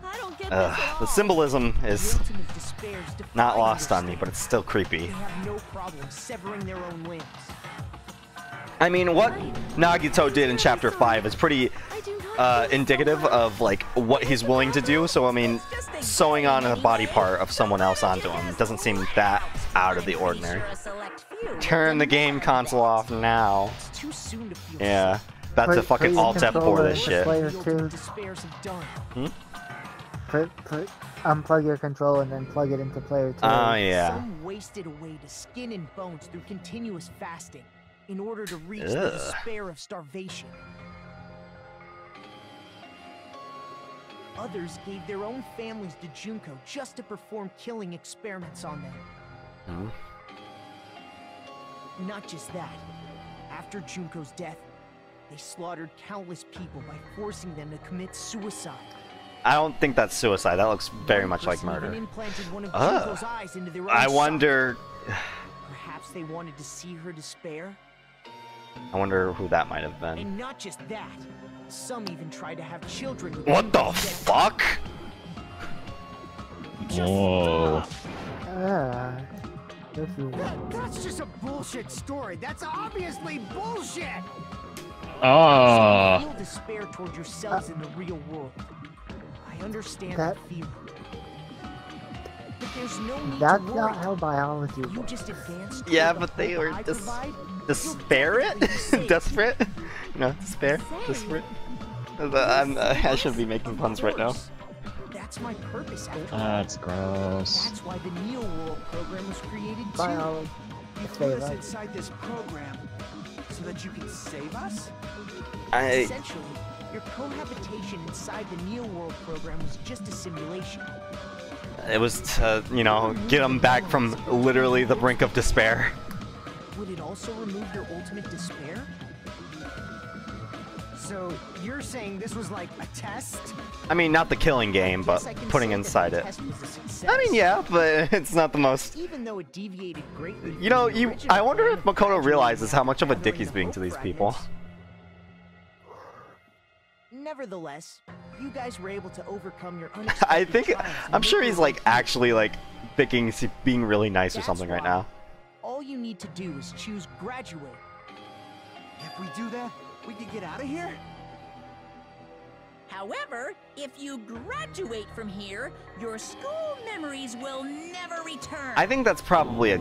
I don't get this at all. the symbolism is The ultimate despair is not defying lost your on me, state. but it's still They creepy. have no problem severing their own limbs. I mean, what Nagito did in Chapter 5 is pretty I do not indicative of like what he's willing to do. So I mean, sewing on a body part of someone else onto him doesn't seem that out of the ordinary. Turn the game console off now. It's too soon to feel Yeah, that's a fucking your alt F4 controller this in shit. Player the 2. ultimate despairs have done. Unplug your controller and then plug it into player 2. Oh yeah. Some wasted away to skin and bones through continuous fasting in order to reach the Ugh. despair of starvation. Others gave their own families to Junko just to perform killing experiments on them. Not just that. After Junko's death, they slaughtered countless people by forcing them to commit suicide. I don't think that's suicide. That looks very One much like person even murder. implanted one of Ugh. Junko's eyes into their own I socket. wonder. Perhaps they wanted to see her despair? I wonder who that might have been. And not just that. Some even tried to have children with What the Junko's dead. fuck? Whoa. This is... That's just a bullshit story. That's obviously bullshit. Ah. Feel despair toward yourselves in the real world. I understand That- that feeling. But there's no need That's to worry. not how biology You works. just advance toward Yeah, the but they hope were I provide, desperate? you'll definitely be Desperate? No, despair? Desperate? I shouldn't be making puns right now. That's my purpose after all. That's gross. That's why the Neo World program was created too. Biology. You Save put us us. inside this program so that you can save us? Essentially, your cohabitation inside the Neo World program was just a simulation. It was to, you know, get them back from literally the brink of despair. Would it also remove your ultimate despair? So you're saying this was like a test? I mean, not the killing game, but Yes, I can putting say that inside the it. test was a success. I mean, yeah, but it's not the most. Even though it deviated greatly. You know, from the you. original I wonder plan if of Makoto gradually realizes how much of a dick gathering he's the being hope to these people. fragments. Nevertheless, you guys were able to overcome your unexpected I think. trials and I'm make sure your he's way like through. actually like thinking he's being really nice or That's something right why now. All you need to do is choose graduate. If we do that, we can get out of here? However, if you graduate from here, your school memories will never return. I think that's probably a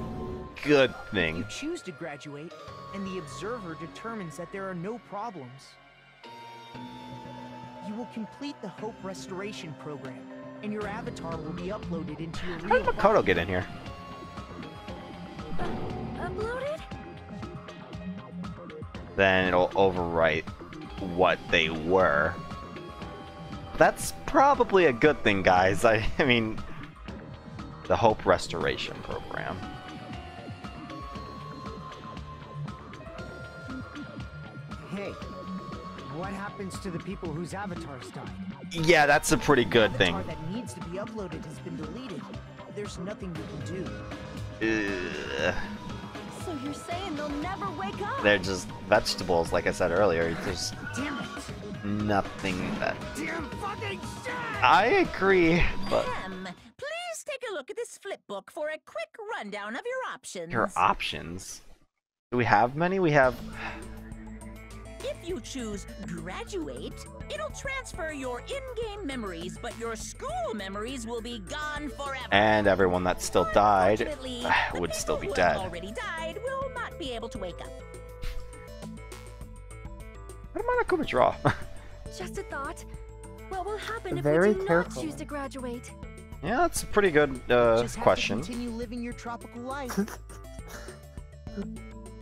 good You thing. choose to graduate, and the observer determines that there are no problems. You will complete the Hope Restoration Program, and your avatar will be uploaded into your How real did Makoto body. get in here? Uploaded? Then it'll overwrite what they were. That's probably a good thing, guys. I mean, the Hope Restoration Program. Hey, what happens to the people whose avatars died? Yeah, that's a pretty good The thing. avatar that needs to be uploaded has been deleted. There's nothing you can do. Ugh. So you're saying they'll never wake up? They're just vegetables, like I said earlier. There's Damn it! nothing that... Damn fucking shit! I agree, but... Please take a look at this flip book for a quick rundown of your options. Your options? Do we have many? We have... If you choose graduate, it'll transfer your in-game memories, but your school memories will be gone forever. And everyone that still died Unfortunately, the would still be people who have dead. already died will not be able to wake up. What am I gonna draw? Just a thought. What will happen if Very we do not careful. choose to graduate? Yeah, that's a pretty good Just have question. To continue living your tropical life.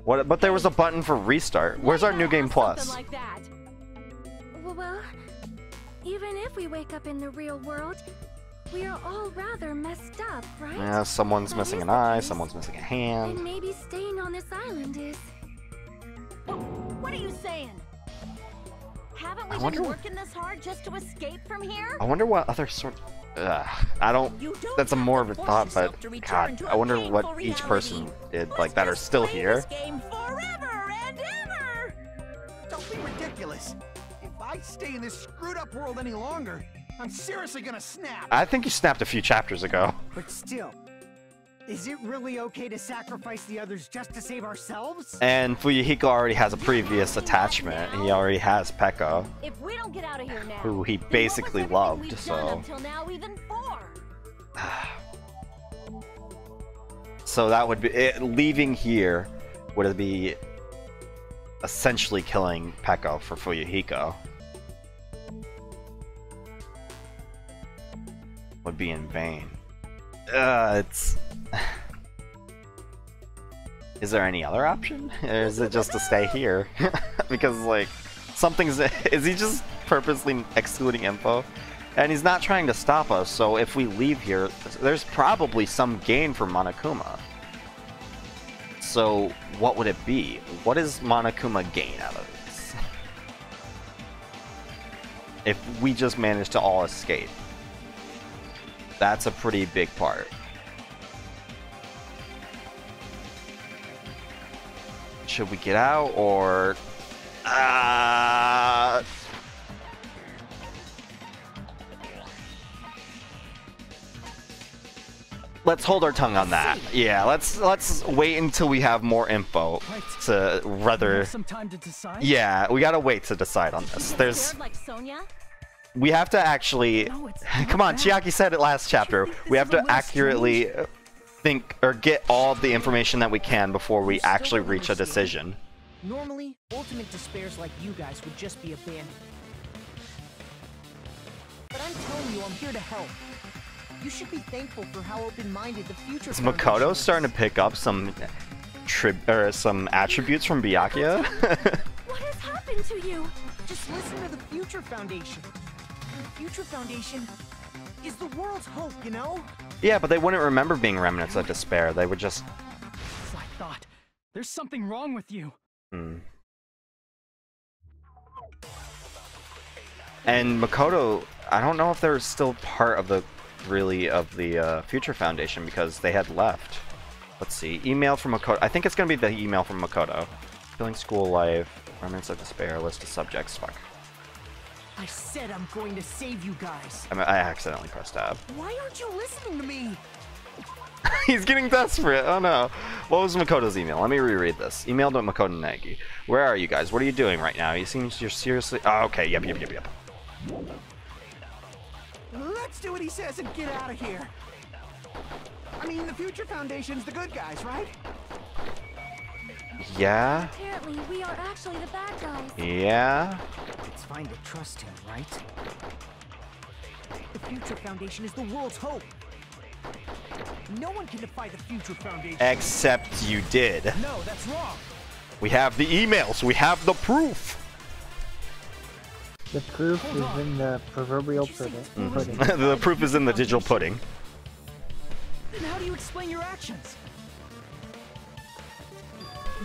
What? But there was a button for restart. Where's our New Game Plus? Something like that. Well, even if we wake up in the real world, we are all rather messed up, right? Yeah, someone's That missing is an the eye, case. someone's missing a And hand. maybe staying on this island is... What are you saying? Haven't we I wonder been what- working this hard just to escape from here? I wonder what other sort... I don't... You don't That's a have more to of a force thought, yourself but to return God, to I a wonder painful what each reality. person did, Let's like, that are just still play here. this game forever and ever. Don't be ridiculous. If I stay in this screwed up world any longer, I'm seriously gonna snap. I think you snapped a few chapters ago. But still, is it really okay to sacrifice the others just to save ourselves? And Fuyuhiko already has a previous attachment. He already has Pekka, If we don't get out of here now, who he then what was basically everything loved, we've done so... up till now even for? So that would be... leaving here would be essentially killing Pekka for Fuyuhiko. Would be in vain. It's... Is there any other option? Or is it just to stay here? Because, like, something's... Is he just purposely excluding info? And he's not trying to stop us, so if we leave here, there's probably some gain for Monokuma. So, what would it be? What does Monokuma gain out of this? If we just manage to all escape. That's a pretty big part. Should we get out, or... Let's hold our tongue on that. Yeah, let's wait until we have more info to We rather... have some time to decide. Yeah, we gotta wait to decide on this. There's... Scared like Sonia? We have to actually... No, it's Come not on, that. Chiaki said it last chapter. think this We is have a to little accurately think or get all of the information that we can before we Still actually don't reach a understand. decision. Normally, ultimate despairs like you guys would just be abandoned. But I'm telling you, I'm here to help. You should be thankful for how open-minded the future Is Foundation Makoto is. starting to pick up some some attributes from Byakuya? What has happened to you? Just listen to the Future Foundation. The Future Foundation is the world's hope, you know? Yeah, but they wouldn't remember being remnants of despair. They would just... As I thought. There's something wrong with you. And Makoto, I don't know if they're still part of the Future Foundation because they had left. Let's see, email from Makoto. I think it's gonna be the email from Makoto. Feeling school life, remnants of despair, list of subjects. Fuck. I said I'm going to save you guys. I accidentally pressed tab. Why aren't you listening to me? He's getting desperate. Oh no. What was Makoto's email? Let me reread this. Email to Makoto Nagi. Where are you guys? What are you doing right now? You seem you're seriously... Oh, okay. Yep. Let's do what he says and get out of here. I mean, the Future Foundation's the good guys, right? Yeah? Apparently, we are actually the bad guys. Yeah? It's fine to trust him, right? The Future Foundation is the world's hope. No one can defy the Future Foundation. Except you did. No, that's wrong. We have the emails. We have the proof. The proof is in the proverbial pudding. The proof is in the digital pudding. Then how do you explain your actions?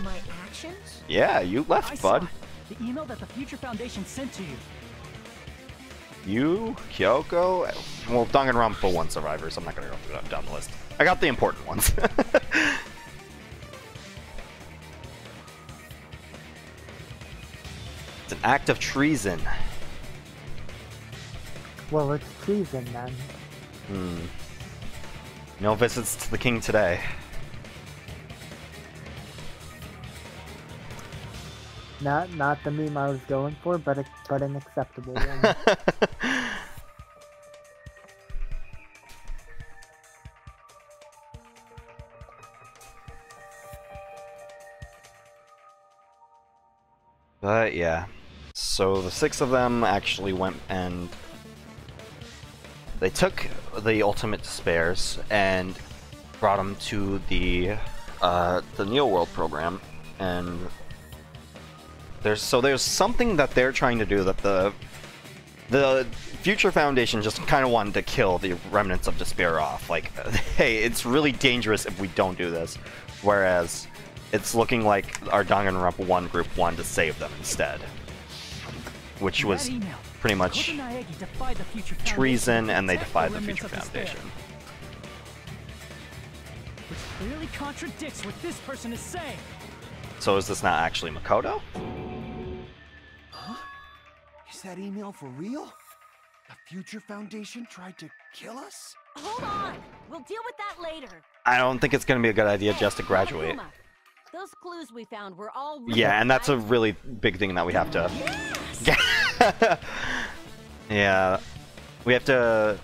My actions? Yeah, you I left, saw bud. the email that the Future Foundation sent to you. You, Kyoko, well, Danganronpa 1 survivors. I'm not gonna go through that down the list. I got the important ones. It's an act of treason. Well, it's treason then. No visits to the king today. Not the meme I was going for, but an acceptable one. But yeah, so the 6 of them actually went and they took the Ultimate Despairs and brought them to the Neo World program, and there's something that they're trying to do that the Future Foundation just kind of wanted to kill the remnants of Despair off. Like, hey, it's really dangerous if we don't do this, whereas it's looking like our Danganronpa 1 group wanted to save them instead. Which was pretty much treason, and they defied the Future Foundation. Which clearly contradicts what this person is saying. So is this not actually Makoto? Huh? Is that email for real? The Future Foundation tried to kill us? Hold on! We'll deal with that later. I don't think it's going to be a good idea just to graduate. Akuma, those clues we found were all real, Yeah, and that's a really big thing that we have to... Yeah, we have to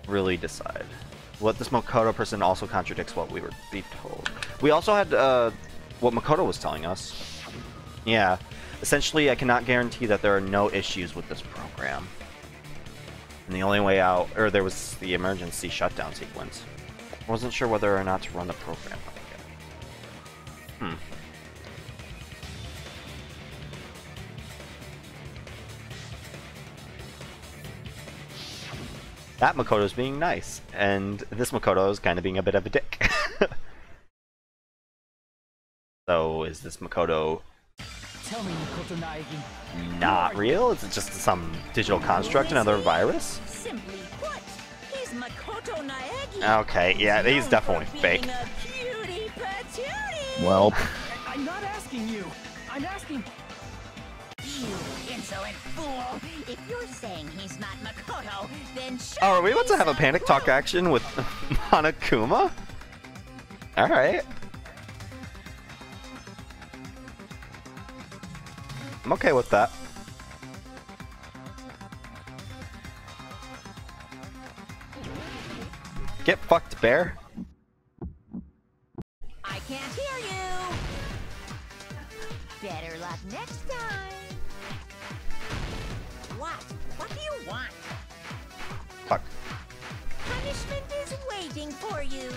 really decide. What this Makoto person also contradicts what we were being told. We also had what Makoto was telling us. Yeah, essentially I cannot guarantee that there are no issues with this program. And the only way out, or there was the emergency shutdown sequence. I wasn't sure whether or not to run the program. That Makoto's being nice, and this Makoto is kind of being a bit of a dick. So, is this Makoto Tell me, Makoto Naegi. not real? Is it just some digital construct, another virus? Simply put, he's Makoto Naegi. Okay, yeah, he's definitely fake. Well, I'm not asking you. I'm asking. You insolent fool! If you're saying he's not Makoto, then show Oh, are we about to me have a some panic talk proof. action with Hanakuma? Alright. I'm okay with that. Get fucked, bear. I can't hear you. Better luck next time. What do you want? Fuck. Punishment is waiting for you.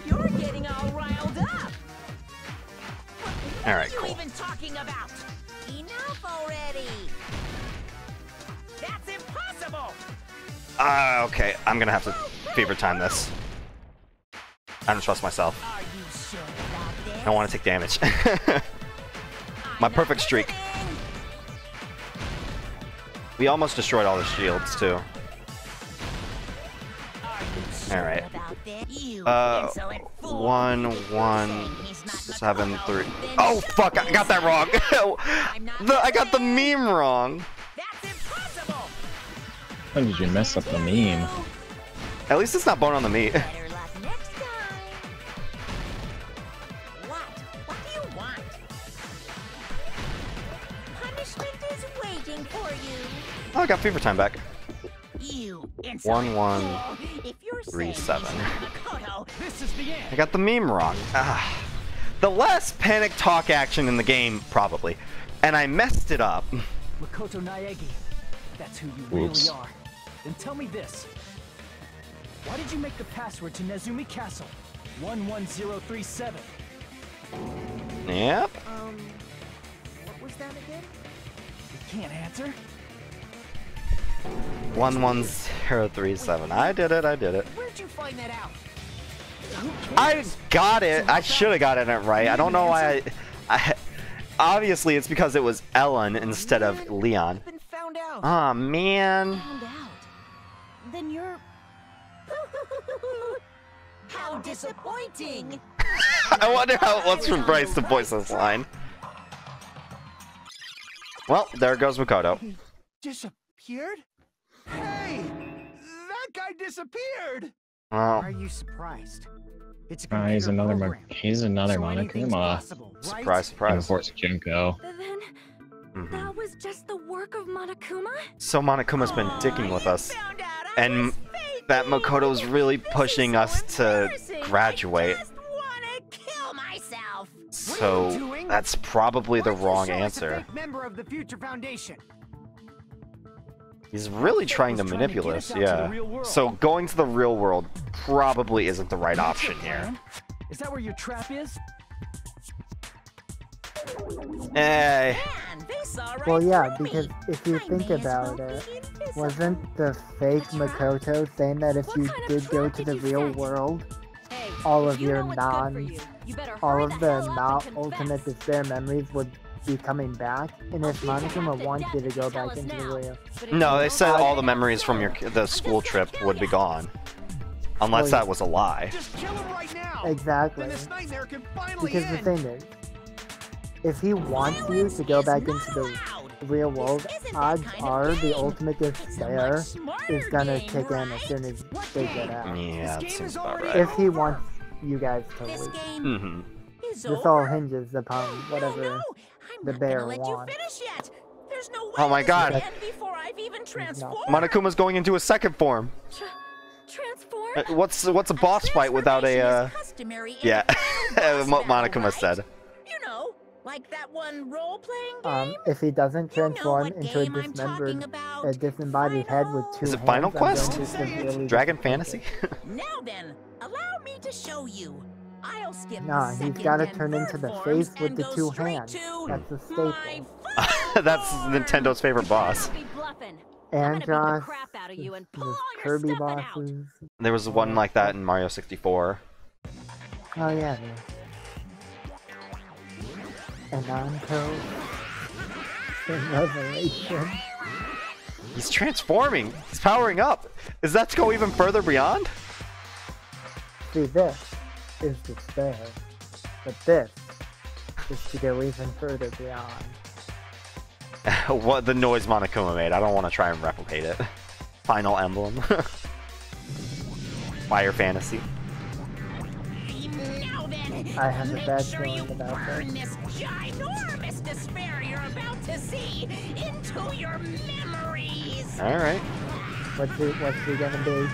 You're getting all riled up. All right, What are cool. you even talking about? Enough already. That's impossible. Okay, I'm gonna have to fever time this. I don't trust myself. Are you sure about this? I don't want to take damage. My I'm perfect not streak. listening. We almost destroyed all the shields too. Are you sure Alright. about this? You insolent fool. 1 If you're 1 saying he's not 7 Makoto, 3. then Oh show fuck! I me got that some wrong. proof. I'm not I got the listening. meme wrong. That's impossible. when did you mess up the meme? At least it's not bone on the meat. Better luck next time. What do you want? Punishment is waiting for you. Oh, I got fever time back. You 1 1 If you're 3 saying 7. he's not Makoto, This is the end. I got the meme wrong. Ah. The last panic talk action in the game, probably. And I messed it up. Makoto Naegi. That's who you Oops. really are. Then tell me this. Why did you make the password to Nezumi Castle? 11037. Yep. what was that again? You can't answer? 11037. I did it. Where'd you find that out? I got it. I should have gotten it right. I don't know why I obviously it's because it was Ellen instead of Leon. Been found out. Aw, man. Found out. Then you're... How disappointing! I wonder how it was for Bryce to voice this line. Well, there goes Makoto. He disappeared? Hey! That guy disappeared! Well, Are you surprised? It's a He's computer another program, he's another so anything's Monokuma. possible, right? surprise, And surprise. of course, Junko. Then Mhm. that was just the work of Monokuma? So Monokuma's been dicking with us, Found out I and was fake. that Makoto's really pushing us to Embarrassing. graduate. I just wanna kill myself. So that's probably the Why'd you wrong show us a answer. fake member of the Future Foundation. He's really trying to was trying to get manipulate us us, out to the yeah. real world. So going to the real world probably isn't the right That's your option here. plan? Is that where your trap is? Eh, Man, they saw right Well, yeah, through me. because if you I think may as about well it, be invisible. wasn't the fake A trap? Makoto saying that if What you kind of did go trap to did the you real set? world, Hey, all if of you your know what's good for non, you, you better all hurry of the the hell up not and ultimate confess. despair memories would be coming back? And if I'll beat you Monokuma half to wants you to death go if you tell back us into the now. real, But if no, you they don't said do all it, the memories from the school trip would be gone. Unless that was a lie. Just kill him right now! exactly. Then this nightmare can finally Because the end! thing is, if he wants you to go back into the real world, odds are the ultimate despair is gonna kick in as soon as they get out. Yeah, that This game seems is about already right. If he wants you guys to This leave. game Mm-hmm. is This over. all hinges upon whatever No, I'm the not bear gonna let wants. you finish yet. There's no way Oh my this God. will end before I've even transformed. Monokuma's going into a second form. Transform? What's a boss fight without a Customary in yeah, the final boss Monokuma battle, said. right? You know, like that one role-playing game. If he doesn't You know transform what into a game I'm talking dismembered, about. a disembodied head with two Is it hands, Final I'm going Quest? to severely Dragon disappoint Fantasy? you. Now then, allow me to show you. I'll skip Nah, the he's second gotta and turn into third the forms face with and the go two straight hands. to That's a my staple. That's Nintendo's favorite boss. Don't be bluffing. I'm gonna beat the Andros, crap out of you and pull the all your Kirby stuffing out. bosses. There was one like that in Mario 64. Oh yeah, and Anko in Revelation. He's transforming. He's powering up. Is that to go even further beyond? See, this is despair, but this is to go even further beyond. What the noise Monokuma made. I don't want to try and replicate it. Final Emblem. Fire Fantasy. Now then, I have a make bad sure you feeling about burn this. this ginormous despair you're about to see into your memories. Alright. What's he gonna be?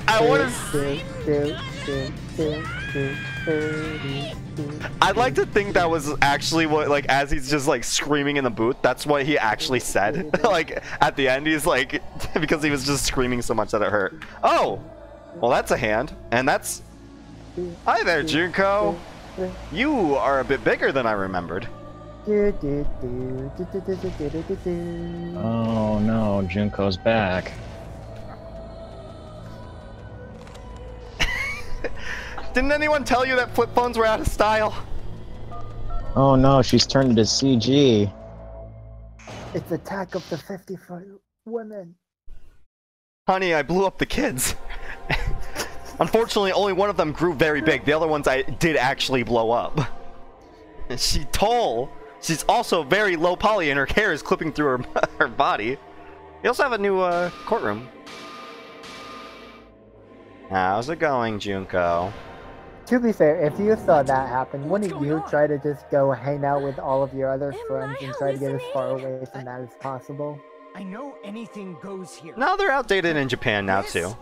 I want I'd like to think that was actually what, like, as he's just, like, screaming in the booth, that's what he actually said. Like, at the end, he's like, because he was just screaming so much that it hurt. Oh! Well, that's a hand. And that's... Hi there, Junko! You are a bit bigger than I remembered. Oh no, Junko's back. Didn't anyone tell you that flip phones were out of style? Oh no, she's turned into CG. It's Attack of the 50-foot women. Honey, I blew up the kids. Unfortunately, only one of them grew very big. The other ones I did actually blow up. She's tall. She's also very low poly, and her hair is clipping through her body. You also have a new courtroom. How's it going, Junko? To be fair, if you saw that happen, wouldn't you try to just go hang out with all of your other friends and try to get as far away from that as possible? I know anything goes here. No, they're outdated in Japan now, too.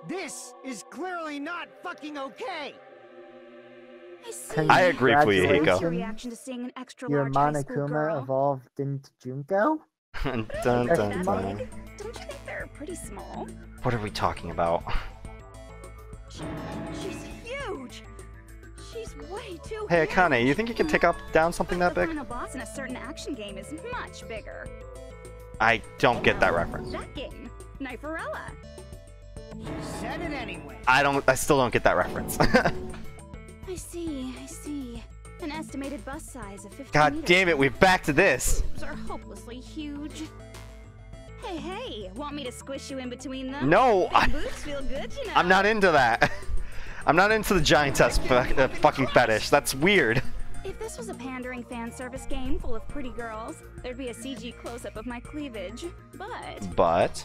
This is clearly not fucking okay. I agree, Fuyuhiko. Congratulations, Reaction to seeing an extra your large high school Monokuma girl. evolved into Junko? Dun, dun, That's dun. Don't you think they're pretty small? What are we talking about? She's huge. She's way too Hey, huge. Akane, you think you can take down something that The big? final boss in a certain action game is much bigger. I don't get that reference. That game, Kniferella. She said it anyway. I still don't get that reference. I see, I see. An estimated bus size of 15 God meters. damn it, we're back to this. Boobs are hopelessly huge. Hey, hey, want me to squish you in between them? No, Big boobs feel good, you know. I'm not into that. I'm not into the giantess fucking fetish. That's weird. If this was a pandering fan service game full of pretty girls, there'd be a CG close-up of my cleavage. But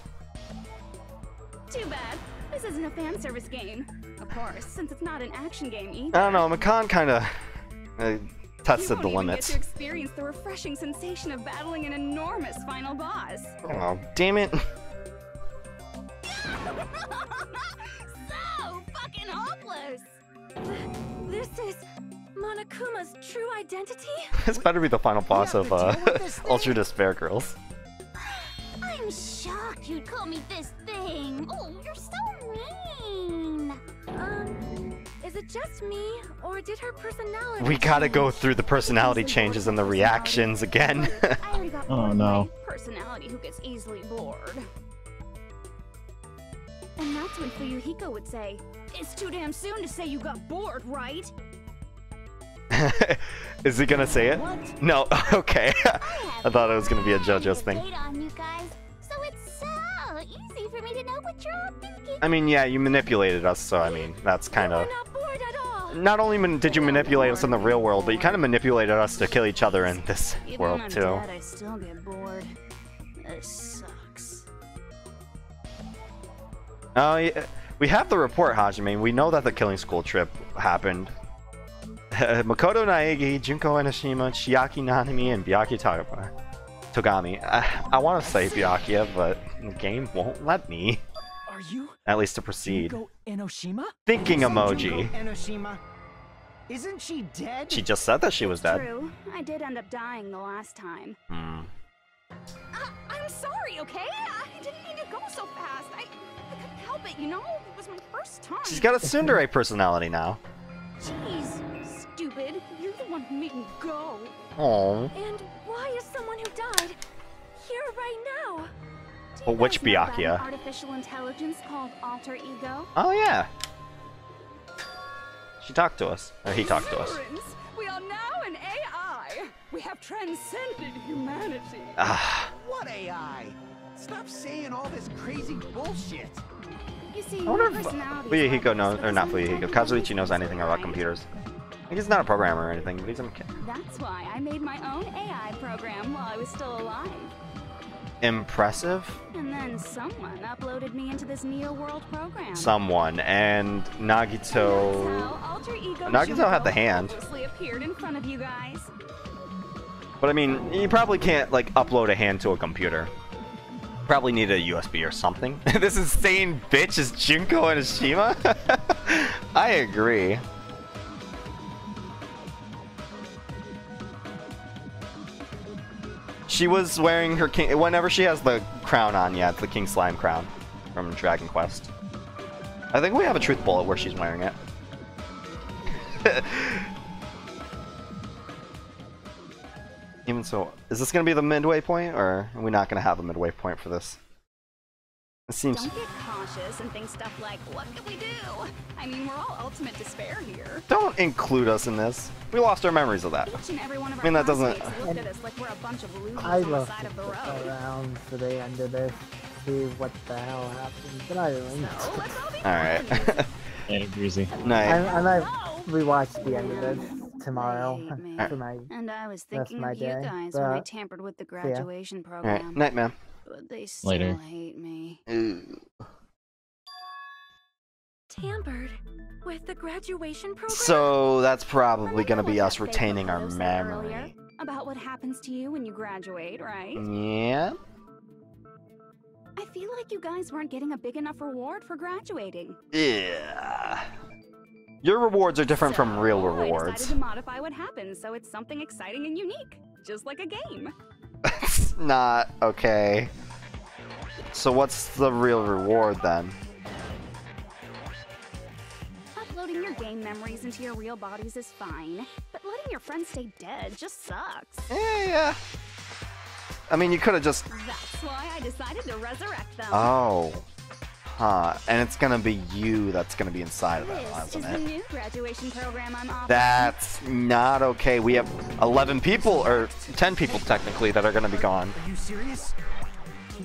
too bad. This isn't a fan service game. Of course, since it's not an action game either. I don't know, Makan kinda tested the You won't even get limits. to experience the refreshing sensation of battling an enormous final boss. Oh, damn it. So fucking hopeless! This is Monokuma's true identity? This better be the final boss We of have to deal with this thing. Ultra Despair Girls. I'm shocked you'd call me this thing. Oh, you're so mean. Is it just me, or did her personality We gotta go change? through the personality changes and the reactions again. I already got Oh, bored of no. my personality who gets easily bored. And that's when Fuyuhiko would say, "It's too damn soon to say you got bored, right?" Is he gonna say it? No, okay. I thought it was gonna be a JoJo's thing. On you guys, so it's so easy for me to know what you're all thinking. I mean, yeah, you manipulated us, so I mean, that's kind of... Not bored at all. Not only did you manipulate us in the real world, but you kind of manipulated us to kill each other in this Even world, when I'm too. dead, I still get bored. This sucks. Oh, yeah. We have the report, Hajime. We know that the killing school trip happened. Makoto Naegi, Junko Enoshima, Chiaki Nanami, and Byakuya Togami. I want to say Byakuya, but the game won't let me. Are you At least to proceed. Junko Enoshima? Thinking Say emoji. Junko Enoshima. Isn't she dead? She just said that she was dead. True. I did end up dying the last time. Hmm. I'm sorry, okay? I didn't mean to go so fast. I couldn't help it, you know? It was my first time. She's got a tsundere personality now. Jeez, stupid. You're the one who made me go. Oh. And why is someone who died here right now? Do But you which guys know about Byakuya? an artificial intelligence called alter ego? Oh, yeah. She talked to us. Or he talked to us. Parents, we are now an AI. We have transcended humanity. Ah. What AI? Stop saying all this crazy bullshit. You see, I wonder my if personality is Fuyuhiko like knows, this or not because I'm Fuyuhiko, intelligent Kazuichi knows anything about right? computers. Like, he's not a programmer or anything, but he's a That's why I made my own AI program while I was still alive. impressive And then someone uploaded me into this Neo World program. someone, and Nagito... Nagito had the hand. appeared in front of you guys. But I mean, you probably can't, like, upload a hand to a computer. Probably need a USB or something. This insane bitch is Junko Enoshima? I agree. She was wearing her king... Whenever she has the crown on, yeah, it's the King Slime crown from Dragon Quest. I think we have a truth bullet where she's wearing it. Even so, is this going to be the midway point, or are we not going to have a midway point for this? It seems... Don't get cautious and think stuff like, what can we do? I mean, we're all ultimate despair here. Don't include us in this. We lost our memories of that. Each and every one of I mean, our that doesn't- classmates looked at us like we're a bunch of losers I on the love side to of the stick road. around for the end of this, see what the hell happens, but I don't. So let's all be Alright. friends. Yeah, Greasy. Night. I might rewatch the end of this tomorrow Hate me. for my. And I was That's thinking my of you day, guys when I but- tampered with the ya. graduation Alright. program. Night, man. But they still Later. hate me. Tampered with the graduation program? So that's probably Remember going to be what us that fake retaining our photo said earlier? memory. About what happens to you when you graduate, right? Yeah? I feel like you guys weren't getting a big enough reward for graduating. Yeah. Your rewards are different from real So, I rewards. decided to modify what happens so it's something exciting and unique, just like a game. That's not okay. So what's the real reward then? Putting your game memories into your real bodies is fine, but letting your friends stay dead just sucks. Yeah. I mean, you could have just... That's why I decided to resurrect them. Oh. Huh. And it's gonna be you that's gonna be inside of that, This isn't is the it? new graduation program I'm offering. That's not okay. We have 11 people, or 10 people technically, that are gonna be gone. Are you serious?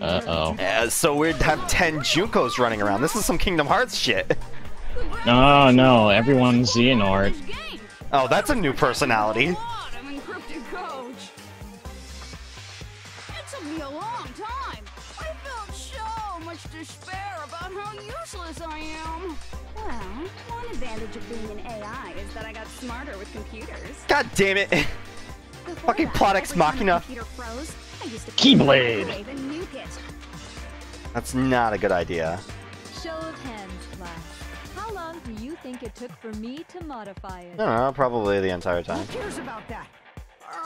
Uh-oh. So we'd have 10 Junkos running around. This is some Kingdom Hearts shit. Oh no, everyone's Xehanort. Oh, that's a new personality. It took me a long time. I felt so much despair about how useless I am. Well, one advantage of being an AI is that I got smarter with computers. God damn it. Before Fucking that, plot ex every time a machina. computer froze, I used to Keyblade. microwave and nuke it. That's not a good idea. Show of hands, class. How long do you think it took for me to modify it? I don't know, probably the entire time. Who cares about that?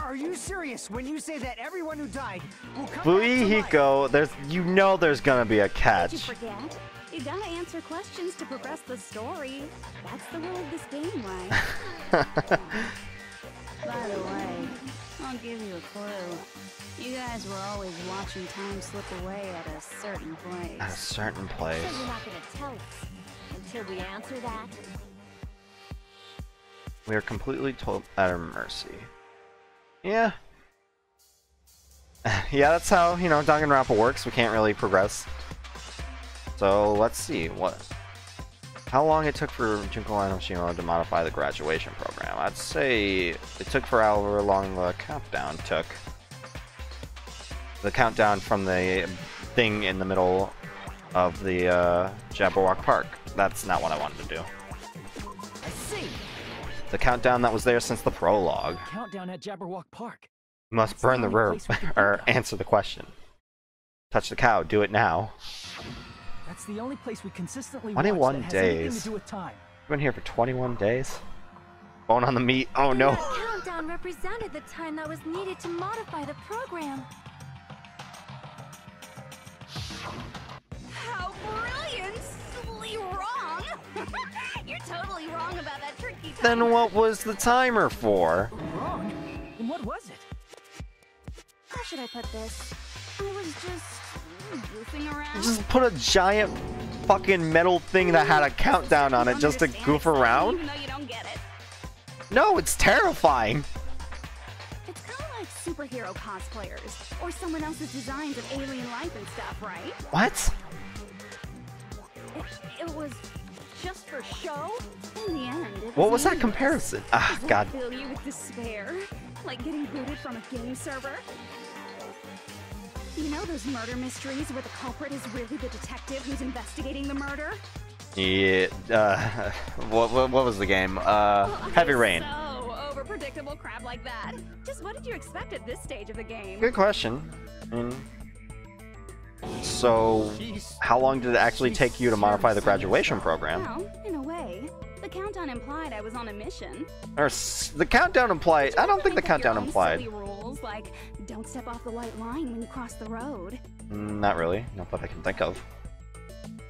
Are you serious when you say that everyone who died will come back to life? Buihiko, there's gonna be a Did you catch. forget? You gotta answer questions to progress the story. That's the rule of this game, right? By the way, I'll give you a clue. You guys were always watching time slip away at a certain place. At a certain place. So you're not gonna tell us until we answer that? We are completely at our mercy. Yeah. Yeah, that's how, Danganronpa works. We can't really progress. So, let's see. How long it took for Junko and Hoshino to modify the graduation program? I'd say it took for however long the countdown took. The countdown from the thing in the middle of the Jabberwock Park. That's not what I wanted to do. I see. The countdown that was there since the prologue. Countdown at Jabberwock Park. You must burn the herb, or answer the question. Touch the cow, do it now. That's the only place we consistently 21 watch that has anything days. to do with time. I've been here for 21 days. Bone on the meat, oh no. That countdown represented the time that was needed to modify the program. How brilliantly wrong! You're totally wrong about that tricky time. Then what was the timer for? Wrong? And what was it? How should I put this? I was just goofing around. Just put a giant fucking metal thing that had a countdown on it just to goof around? Even though you don't get it. No, it's terrifying. It's kind of like superhero cosplayers, or someone else's designs of alien life and stuff, right? What? It was just for show. In the end, it What was that meaningless. comparison? Ah, Does God. that fill you with despair? Like getting booted from a game server? You know those murder mysteries where the culprit is really the detective who's investigating the murder? Yeah, what was the game? Heavy Rain. So over predictable crap like that. Just what did you expect at this stage of the game? Good question. So, how long did it actually take you to modify the graduation program? Well, in a way. The countdown implied I was on a mission. Or the countdown implied. I don't think the countdown Your own implied. silly rules, like don't step off the white line when you cross the road. Not really. Not that I can think of.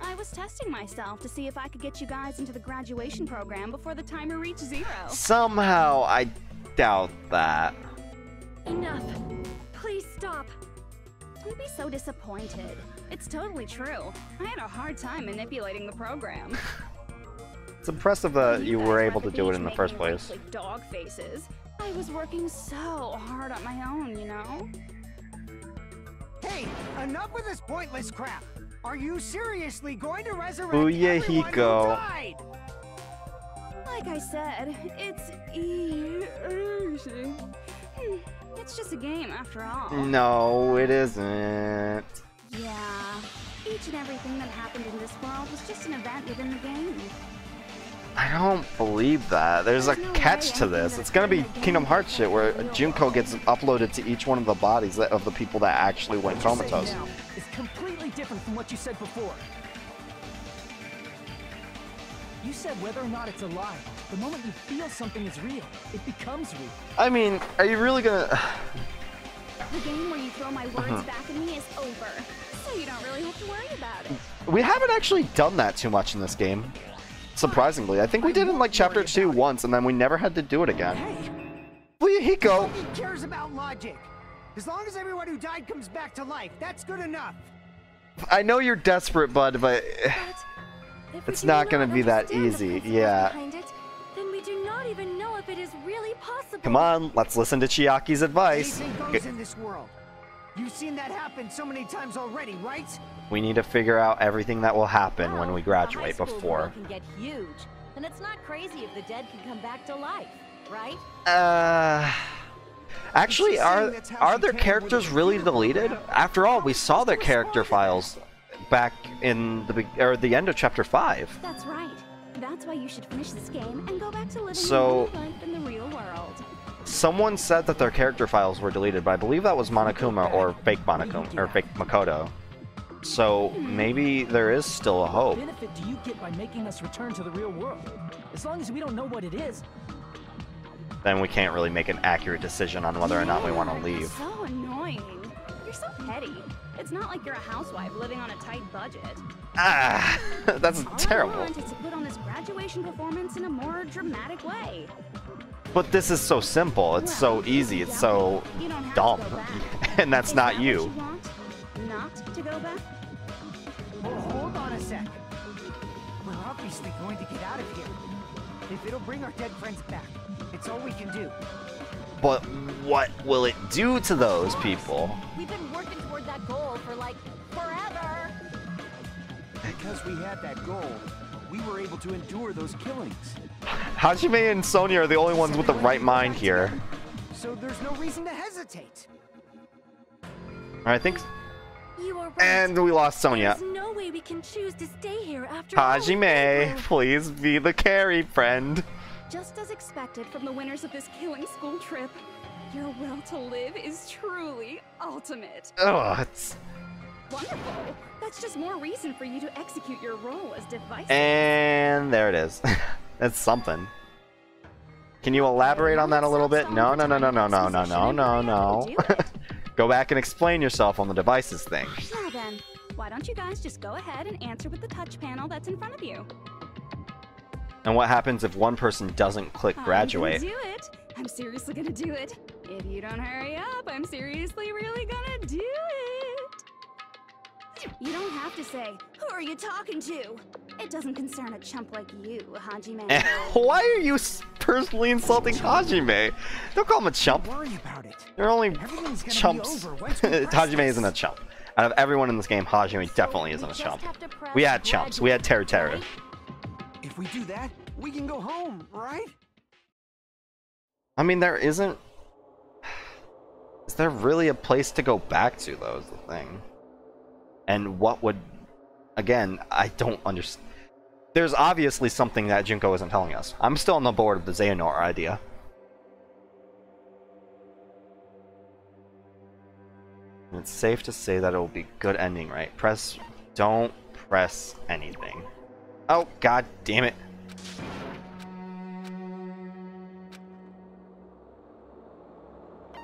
I was testing myself to see if I could get you guys into the graduation program before the timer reached 0. Somehow, I doubt that. Enough. Please stop. Don't be so disappointed. It's totally true. I had a hard time manipulating the program. It's impressive that you guys were were able at to the do it beach in the making first place. like dog faces. I was working so hard on my own, you know? Hey, enough with this pointless crap. Are you seriously going to resurrect Booyah, everyone Hiko. who died? Like I said, it's easy. It's just a game after all. No, it isn't. Yeah. Each and everything that happened in this world was just an event within the game. I don't believe that. There's a catch to this. It's gonna be Kingdom Hearts shit where Junko gets uploaded to each one of the bodies of the people that actually went What you're comatose. saying now is completely different from what you said before. You said whether or not it's a lie. The moment you feel something is real, it becomes real. I mean, are you really gonna... The game where you throw my words back at me is over, so you don't really have to worry about it. We haven't actually done that too much in this game. Surprisingly, I think we did in like chapter 2 once, and then we never had to do it again. Hiko! Nobody cares about logic. As long as everyone who died comes back to life, that's good enough. I know you're desperate, bud, but it's not gonna be that easy. Yeah. Then we do not even know if it is really possible. Come on, let's listen to Chiaki's advice. Anything goes in this world. You've seen that happen so many times already, right? We need to figure out everything that will happen when we graduate the high school before. world can get huge, and it's not crazy if the dead can come back to life, right? Actually, are their characters really deleted? After all, we saw their character files back in the end of chapter 5. That's right. That's why you should finish this game and go back to living So, your life in the real world. Someone said that their character files were deleted, but I believe that was Monokuma or fake Monokuma or fake Makoto. So maybe there is still a hope. What benefit do you get by making us return to the real world? As long as we don't know what it is. Then we can't really make an accurate decision on whether or not we want to leave. So annoying. You're so petty. It's not like you're a housewife living on a tight budget. Ah, that's terrible. All I want is to put on this graduation performance in a more dramatic way. But this is so simple. It's so easy. It's so dumb. And that's not you. Not to go back? Oh, hold on a sec. We're obviously going to get out of here. If it'll bring our dead friends back, it's all we can do. But what will it do to those people? We've been working toward that goal for like forever. Because we had that goal, we were able to endure those killings. Hajime and Sonia are the only ones with the right mind here. So there's no reason to hesitate. I think. You are right. And we lost Sonia. There's no way we can choose to stay here after Hajime, please be the carry friend. Just as expected from the winners of this killing school trip, your will to live is truly ultimate. Ugh, it's... Wonderful. That's just more reason for you to execute your role as device. And there it is. That's something. Can you elaborate on that a little bit? No. Go back and explain yourself on the devices thing. Now then, why don't you guys just go ahead and answer with the touch panel that's in front of you? And what happens if one person doesn't click graduate? I'm gonna do it. I'm seriously gonna do it. If you don't hurry up, I'm seriously really gonna do it. You don't have to say, who are you talking to? It doesn't concern a chump like you, Hajime. Why are you personally insulting Hajime? Don't call him a chump. Don't worry about it. They're only chumps. Hajime isn't a chump. Out of everyone in this game, Hajime definitely isn't a chump. We had chumps. We had Teru Teru. If we do that, we can go home, right? I mean, there isn't... Is there really a place to go back to, though, is the thing. And what would... Again, I don't understand. There's obviously something that Junko isn't telling us. I'm still on the board of the Xehanort idea. And it's safe to say that it will be a good ending, right? Don't press anything. Oh, god damn it.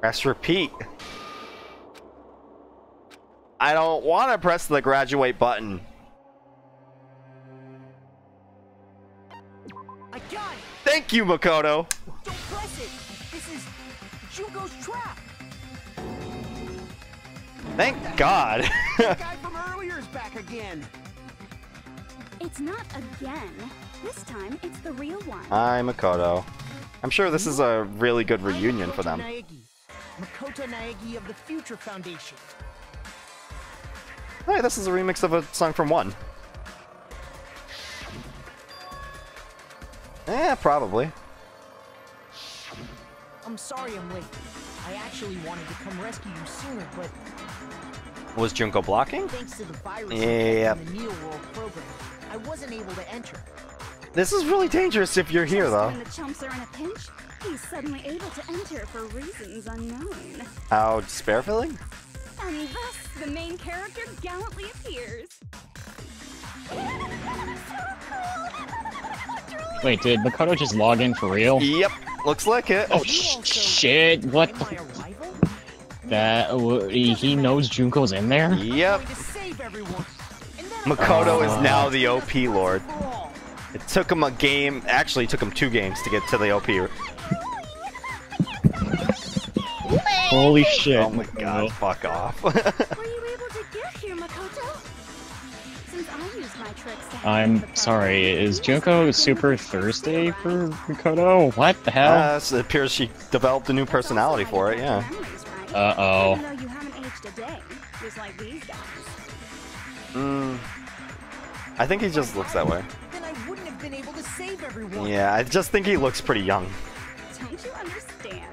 Press repeat. I don't want to press the graduate button. I got it. Thank you, Makoto. Don't press it. This is Junko's trap. Thank God. The guy from earlier is back again. It's not again. This time, it's the real one. Hi, Makoto. I'm sure this is a really good reunion for them. Makoto Naegi of the Future Foundation. Hey, this is a remix of a song from 1. Eh, probably. I'm sorry I'm late. I actually wanted to come rescue you sooner, but Was Junko blocking? thanks to the virus Yep. in the Neo World program, I wasn't able to enter. This is really dangerous if you're here, though. When the chumps are in a pinch, he's suddenly able to enter for reasons unknown. How despair-filling? And thus, the main character gallantly appears. Wait, did Makoto just log in for real? Yep, looks like it. Oh shit! What the? That he knows Junko's in there? Yep. Makoto is now the OP Lord. It took him a game. Actually, it took him 2 games to get to the OP. Holy shit. Oh my god, fuck off. Were you able to get here, Makoto? Since I used my tricks to I'm sorry, is Junko super thirsty for Makoto? What the hell? So it appears she developed a new personality for it, yeah. Uh-oh. Even though you haven't aged a day, just like these guys. I think he just looks that way. Then I wouldn't have been able to save everyone. Yeah, I just think he looks pretty young. Don't you understand?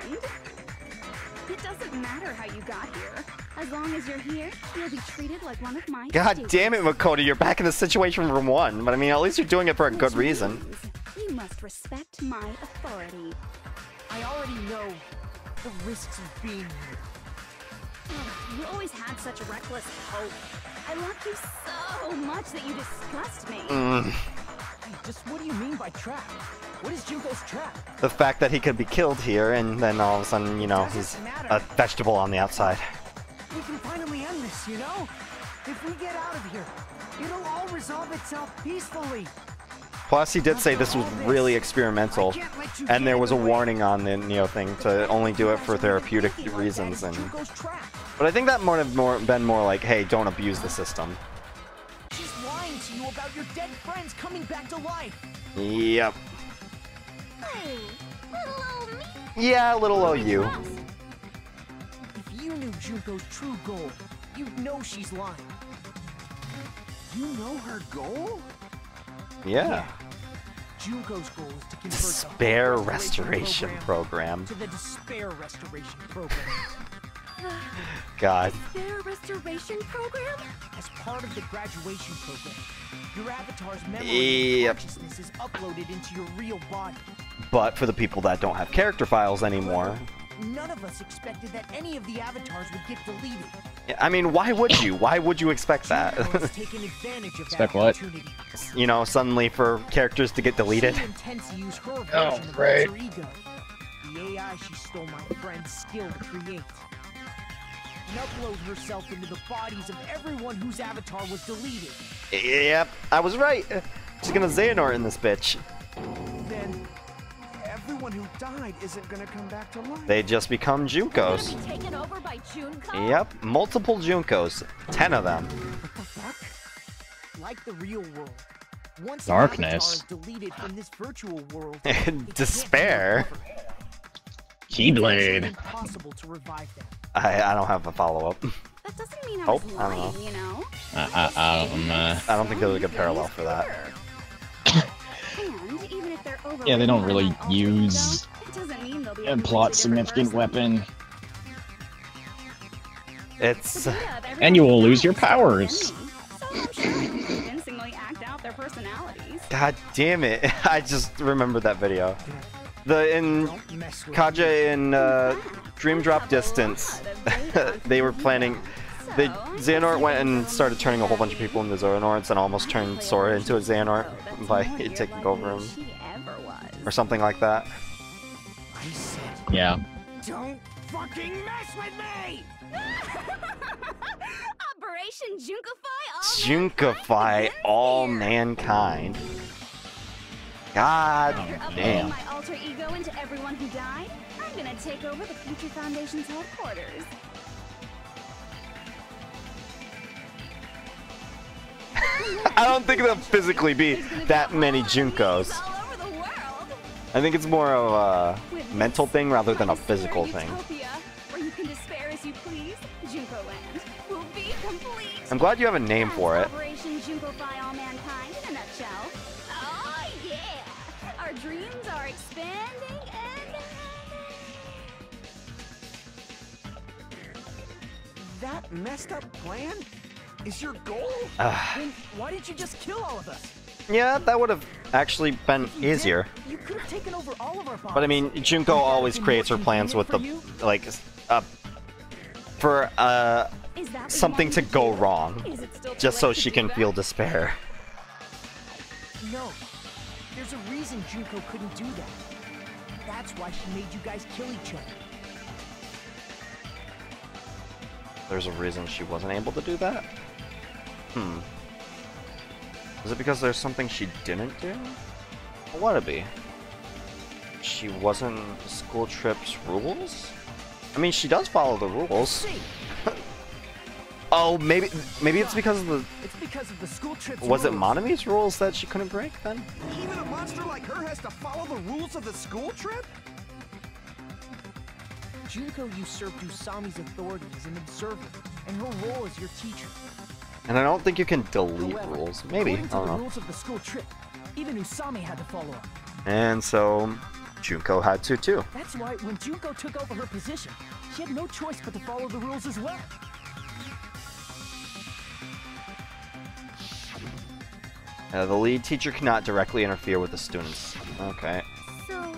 It doesn't matter how you got here. As long as you're here, you'll be treated like one of my God students. damn it, Makoto, you're back in the situation from 1. But I mean, at least you're doing it for a good reason. You must respect my authority. I already know the risks of being here. You always had such reckless hope. I loved you so much that you disgust me. Hey, just what do you mean by trap? What is Junko's trap? The fact that he could be killed here, and then all of a sudden, you know, he's a vegetable on the outside. We can finally end this, you know? If we get out of here, it'll all resolve itself peacefully. Plus, he did say this was really experimental, and there was a warning on the Neo thing to only do it for therapeutic reasons. But I think that might have been more like, hey, don't abuse the system. She's lying to you about your dead friends coming back to life. Yep. Hey, little old me. Yeah, little OU. If you knew Junko's true goal, you'd know she's lying. You know her goal? Yeah. Junko's goal is to convert Despair the whole restoration program. to the despair restoration program. God. Their restoration program? As part of the graduation program, your avatar's memory and consciousness is uploaded into your real body. But for the people that don't have character files anymore. None of us expected that any of the avatars would get deleted. I mean, why would you? Why would you expect that? Expect what? You know, suddenly for characters to get deleted. She intends to use her version of great. alter ego, the AI she stole my friend's skill to create, and upload herself into the bodies of everyone whose avatar was deleted. Yep, I was right. She's gonna Xehanort in this bitch. Then everyone who died isn't gonna come back to life. They just become Junkos. Be taken over by Junko? Yep, multiple Junkos. 10 of them. What the fuck? Like the real world. Once Darkness. an avatar is deleted from this virtual world, it can't be Despair. recovered. Keyblade. It's impossible to revive them. I don't have a follow-up. That doesn't mean I Hope? was I don't lying, know. you know? I don't think there's a good parallel for that. And even if they're Yeah, they don't really overridden by an alter use ego, it doesn't mean they'll be a a plot completely different significant person. weapon. It's... The idea of everyone And you will who lose your dies is powers. enemy, so I'm sure I can convincingly act out their personalities. God damn it. I just remembered that video. In Kaja in Dream Drop Distance, they were planning... Xehanort went and started turning a whole bunch of people into Xehanorts and almost turned Sora into a Xehanort by taking over him. Or something like that. I said, Yeah. don't fucking mess with me! Operation Junkify all mankind. God damn. my alter ego into everyone who died. I'm gonna take over the Future Foundation's headquarters. I don't think there'll physically be that many Junkos. All over the world. I think it's more of a mental thing rather than a physical thing. Utopia, where you can despair as you please. Junko Land will be complete. I'm glad you have a name for it. Operation Junkify all mankind in a nutshell. Oh yeah! Our dreams are expanding and That messed up plan is your goal? Then why didn't you just kill all of us? Yeah, that would have actually been easier. You could have taken over all of our bodies. But I mean, Junko always creates her plans with the, like, for is that something to go wrong, Is it still too just so late to she do can that? feel despair. No. There's a reason Junko couldn't do that. That's why she made you guys kill each other. There's a reason she wasn't able to do that? Is it because there's something she didn't do? What would it be? She wasn't school trip's rules? I mean, she does follow the rules. Oh, maybe it's because of the... It's because of the school trip's Was it rules. Monami's rules that she couldn't break then? Even a monster like her has to follow the rules of the school trip? Junko usurped Usami's authority as an observer, and her role as your teacher. And I don't think you can delete However, rules. Maybe, I according to don't the know. rules of the school trip, even Usami had to follow up. And so, Junko had to too. That's why when Junko took over her position, she had no choice but to follow the rules as well. The lead teacher cannot directly interfere with the students. Okay. So,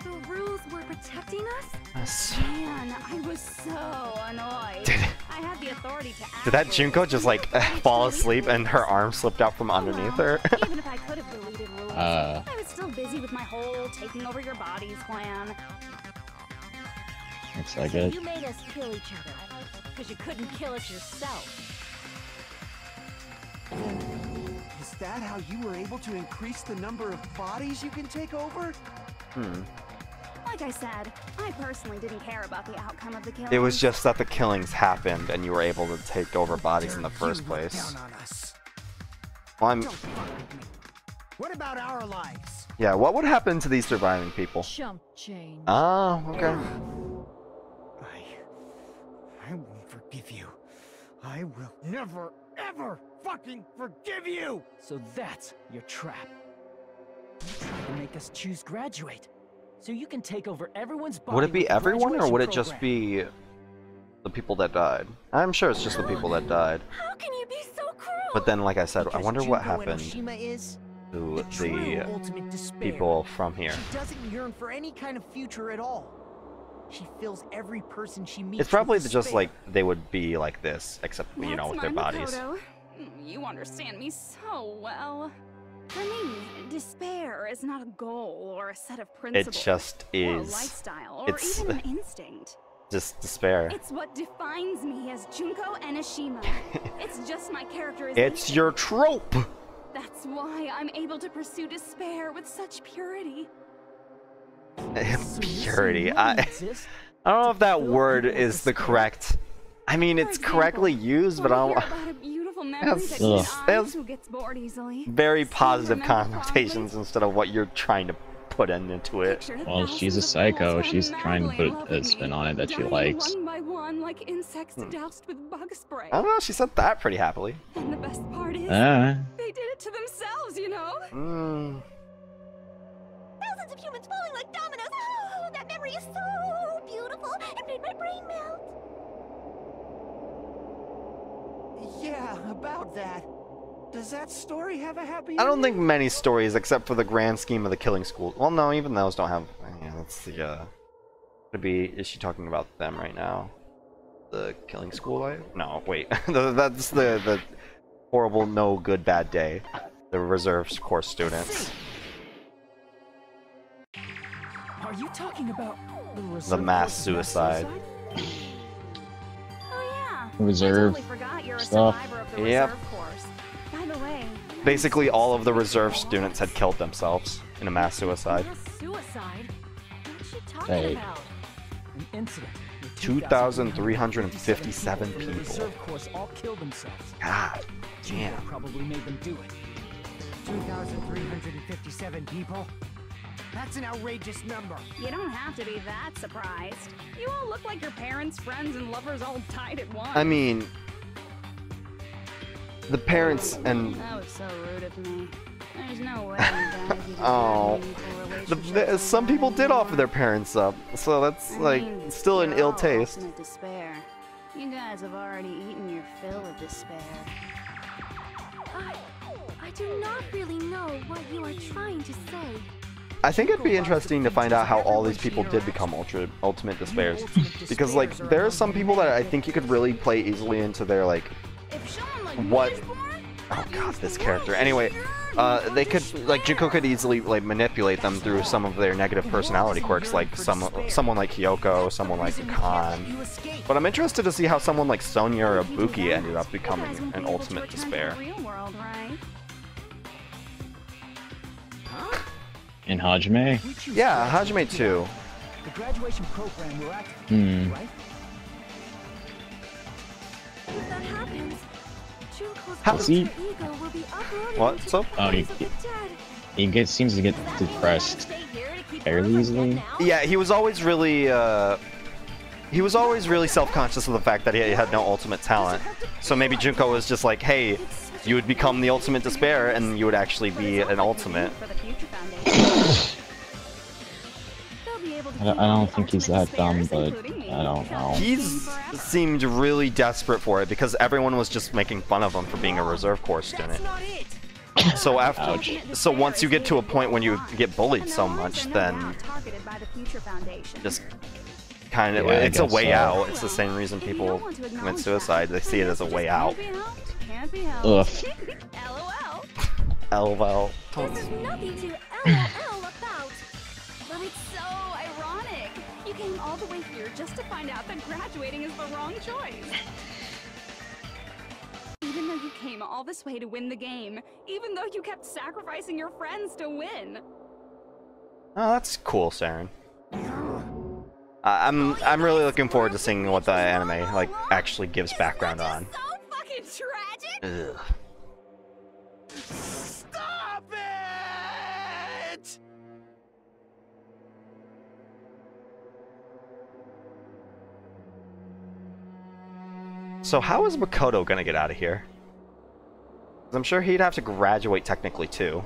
the rules were protecting us? Yes. Man, I was so annoyed. I had the authority to act. Did that Junko just like fall asleep and her arm slipped out from underneath her? Even if I could have deleted rules, I was still busy with my whole taking over your bodies plan. Looks like So it. you made us kill each other because you couldn't kill us yourself. Is that how you were able to increase the number of bodies you can take over? Like I said, I personally didn't care about the outcome of the killing. It was just that the killings happened and you were able to take over bodies in the first You look place. down on us. Well, I'm... Don't fuck with me. What about our lives? Yeah, what would happen to these surviving people? Chump change. Oh, okay. I won't forgive you. I will never, ever fucking forgive you! So that's your trap. You tried to make us choose graduate, so you can take over everyone's body. Would it be with the everyone or would it graduation just program. be the people that died? I'm sure it's just the people that died. How can you be so cruel? But then, like I said, I Because wonder what Junko happened Enoshima is to true the ultimate despair. people from here. She doesn't yearn for any kind of future at all. She fills every person she meets. It's probably with just despair. like they would be like this, except, you know, with their bodies. Makoto. You understand me so well. For me, despair is not a goal or a set of principles. It just or a is. lifestyle, or It's even an instinct. just despair. It's what defines me as Junko Enoshima. It's just my characterization. It's your trope! That's why I'm able to pursue despair with such purity. Purity. I don't know if that word is the correct... I mean, it's correctly used, but I Wanna don't... hear about a beautiful memory Yes. that Ugh. can Yes. who gets bored easily. very positive remember connotations instead of what you're trying to put into it. Picture Well, she's a thousands of psycho. fools She's who are trying to madly in put love a with spin me, on it that she dying likes. one by one like insects doused with bug spray. I don't know, she said that pretty happily. And the best part is, Ah, they did it to themselves, you know? Mm. Thousands of humans falling like dominoes. Oh, that memory is so beautiful. It made my brain melt. Yeah, about that. Does that story have a happy I don't think ending? many stories, except for the grand scheme of the killing school. Well, no, even those don't have... Yeah, that's the, Could be... Is she talking about them right now? The killing school life? No, wait. That's the horrible, no good, bad day. The reserve course students. Are you talking about the The reserve mass course suicide. Oh yeah. Reserve I totally forgot you're a stuff. survivor of the Yep. reserve course. By the way, Basically, all of the reserve students had killed themselves in a mass suicide. mass suicide? What's she talking Hey. about? An incident. where 2,357 from the people. reserve course all killed themselves. God Junko damn. probably made them do it. 2,357 people? That's an outrageous number. You don't have to be that surprised. You all look like your parents, friends, and lovers all tied at once. I mean... The parents and... That was so rude of me. There's no way you guys even Oh. have meaningful relationships Some people did anymore. offer their parents up, so that's, I like, mean, still an you're ill all taste. ultimate despair. You guys have already eaten your fill of despair. I do not really know what you are trying to say. I think it'd be interesting to find out how all these people did become ultimate despairs. Because, like, there are some people that I think you could really play easily into their, like, If someone like what... me is born, Oh god, this character. Anyway, they could, like, Junko could easily, like, manipulate them through some of their negative personality quirks, like someone like Kyoko, someone like Khan. But I'm interested to see how someone like Sonya or Ibuki ended up becoming you guys won't be an able to ultimate return to despair. the real world, right? In Hajime? We choose Yeah, graduate Hajime too. The graduation program we're acting, right? If that happens, Junko's How's he- alter ego will be uploaded What? into So? the Oh, bodies of the dead. Seems to get depressed fairly easily. Yeah, he was always really self-conscious of the fact that he had no ultimate talent. So maybe Junko was just like, hey, you would become the ultimate despair, and you would actually be an ultimate. I don't think he's that dumb, but I don't know. He's seemed really desperate for it because everyone was just making fun of him for being a reserve corps student. So so once you get to a point when you get bullied so much, then just kind of, Yeah, it's a guess way so. out. It's the same reason people commit suicide. They see it as a way out. Ugh. LOL. There's nothing to LOL about. But it's so ironic. You came all the way here just to find out that graduating is the wrong choice. Even though you came all this way to win the game, even though you kept sacrificing your friends to win. Oh, that's cool, Saren. I'm really looking forward to seeing what the anime like actually gives background on. So fucking tragic. Ugh. Stop it! So how is Makoto gonna get out of here? 'Cause I'm sure he'd have to graduate technically too.